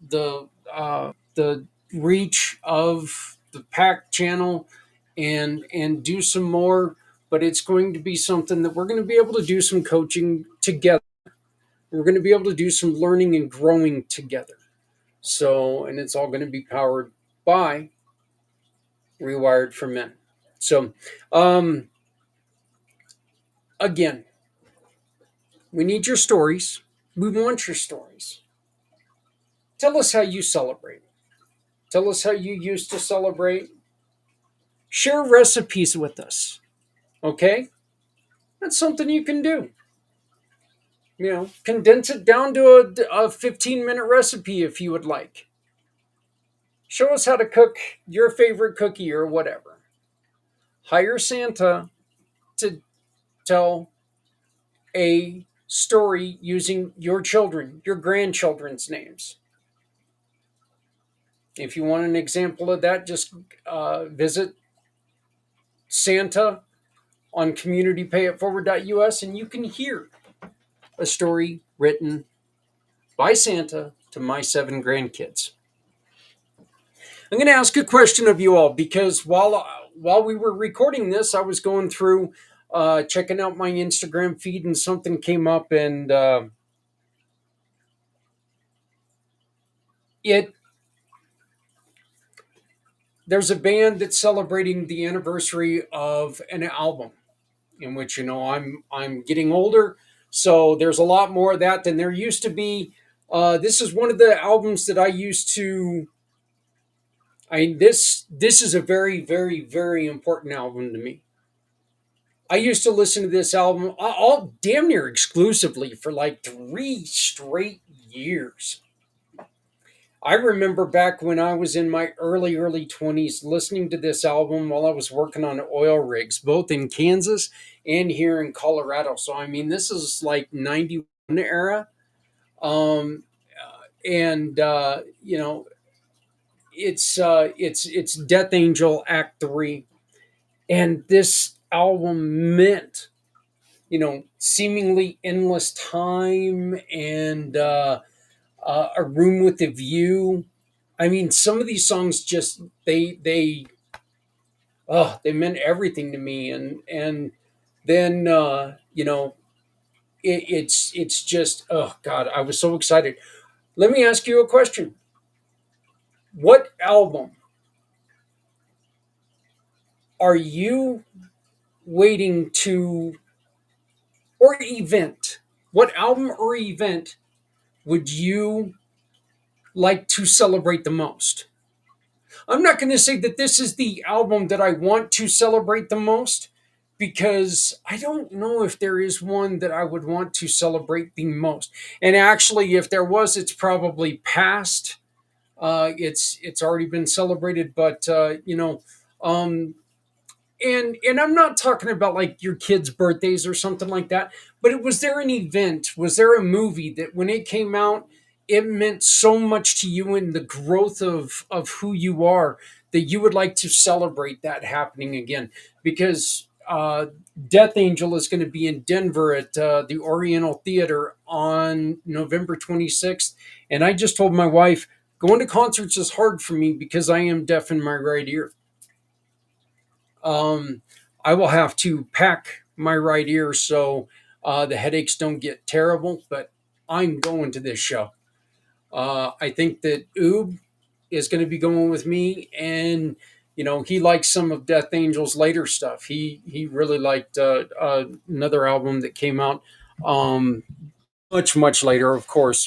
reach of the pack channel and do some more. But it's going to be something that we're going to be able to do some coaching together. We're going to be able to do some learning and growing together. So, and it's all going to be powered by Rewired for Men. So, again, we need your stories. We want your stories. Tell us how you celebrate. Tell us how you used to celebrate. Share recipes with us. Okay? That's something you can do. Condense it down to a 15-minute recipe if you would like. Show us how to cook your favorite cookie or whatever. Hire Santa to tell a story using your children, your grandchildren's names. If you want an example of that, just visit Santa on communitypayitforward.us and you can hear a story written by Santa to my 7 grandkids. I'm going to ask a question of you all because while we were recording this, I was going through checking out my Instagram feed and something came up and there's a band that's celebrating the anniversary of an album in which I'm getting older, so there's a lot more of that than there used to be. This is one of the albums that I used to. This is a very, very, very important album to me. I used to listen to this album all damn near exclusively for like 3 straight years. I remember back when I was in my early 20s listening to this album while I was working on oil rigs, both in Kansas and here in Colorado. So, I mean, this is like 91 era. It's Death Angel Act 3. And this album meant, seemingly endless time and a room with a view. I mean, some of these songs just they meant everything to me, and then it's just, oh God, I was so excited. Let me ask you a question. What album are you waiting to, or event? What album or event would you like to celebrate the most? I'm not going to say that this is the album that I want to celebrate the most because I don't know if there is one that I would want to celebrate the most. And actually, if there was, it's probably past. It's already been celebrated, but and I'm not talking about like your kids' birthdays or something like that, but was there an event? Was there a movie that when it came out, it meant so much to you in the growth of who you are that you would like to celebrate that happening again? Because Death Angel is going to be in Denver at the Oriental Theater on November 26th. And I just told my wife, going to concerts is hard for me because I am deaf in my right ear. I will have to pack my right ear so the headaches don't get terrible, but I'm going to this show. I think that Oob is going to be going with me, and he likes some of Death Angel's later stuff. He really liked another album that came out much later. Of course,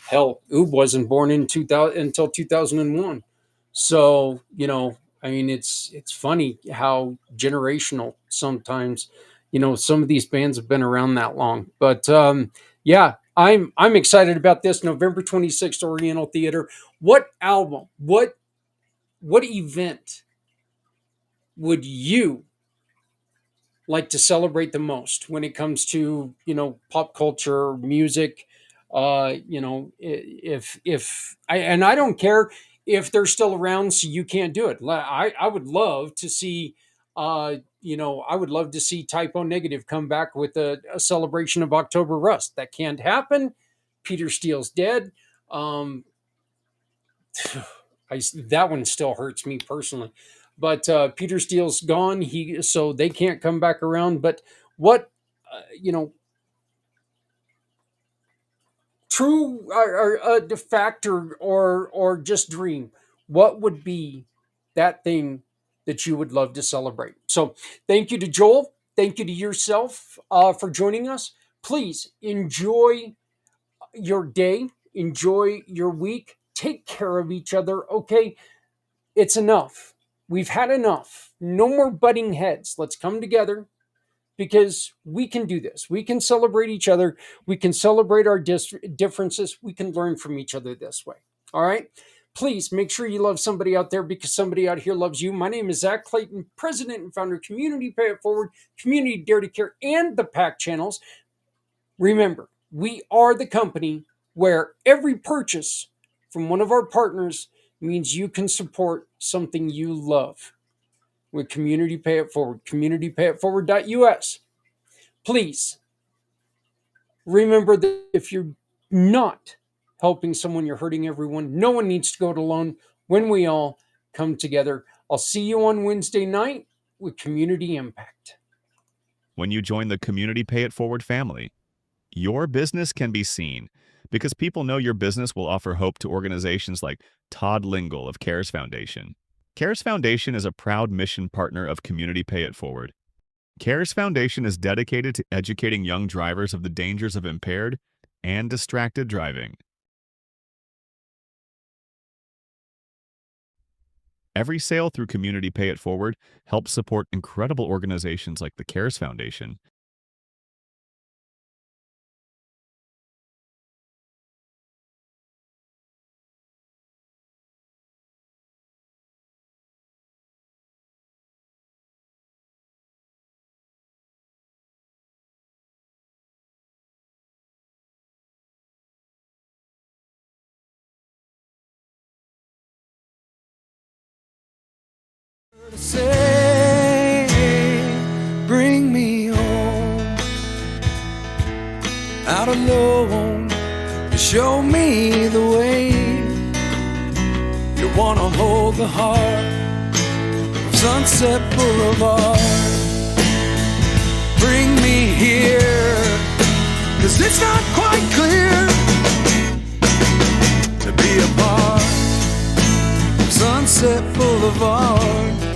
hell, Oob wasn't born in 2000 until 2001. So I mean, it's funny how generational sometimes, some of these bands have been around that long. But yeah, I'm excited about this November 26th Oriental Theater. What album, what event would you like to celebrate the most when it comes to, pop culture, music? If I don't care if they're still around, so you can't do it. I would love to see, I would love to see Typo Negative come back with a celebration of October Rust. That can't happen. Peter Steele's dead. That one still hurts me personally, but Peter Steele's gone. So they can't come back around. But what, true or de facto or just dream, what would be that thing that you would love to celebrate? So thank you to Joel. Thank you to yourself for joining us. Please enjoy your day. Enjoy your week. Take care of each other, okay? It's enough. We've had enough. No more butting heads. Let's come together, because we can do this. We can celebrate each other. We can celebrate our differences. We can learn from each other this way. All right? Please make sure you love somebody out there, because somebody out here loves you. My name is Zak Clayton, president and founder of Community Pay It Forward, Community Dare to Care, and the PAC channels. Remember, we are the company where every purchase from one of our partners means you can support something you love. With Community Pay It Forward, communitypayitforward.us. Please remember that if you're not helping someone, you're hurting everyone. No one needs to go it alone when we all come together. I'll see you on Wednesday night with Community Impact. When you join the Community Pay It Forward family, your business can be seen, because people know your business will offer hope to organizations like Todd Lingle of CARES Foundation. CARES Foundation is a proud mission partner of Community Pay It Forward. CARES Foundation is dedicated to educating young drivers of the dangers of impaired and distracted driving. Every sale through Community Pay It Forward helps support incredible organizations like the CARES Foundation. Say, bring me home, out alone, to show me the way. You wanna hold the heart of Sunset Boulevard. Bring me here, 'cause it's not quite clear to be a part of Sunset Boulevard.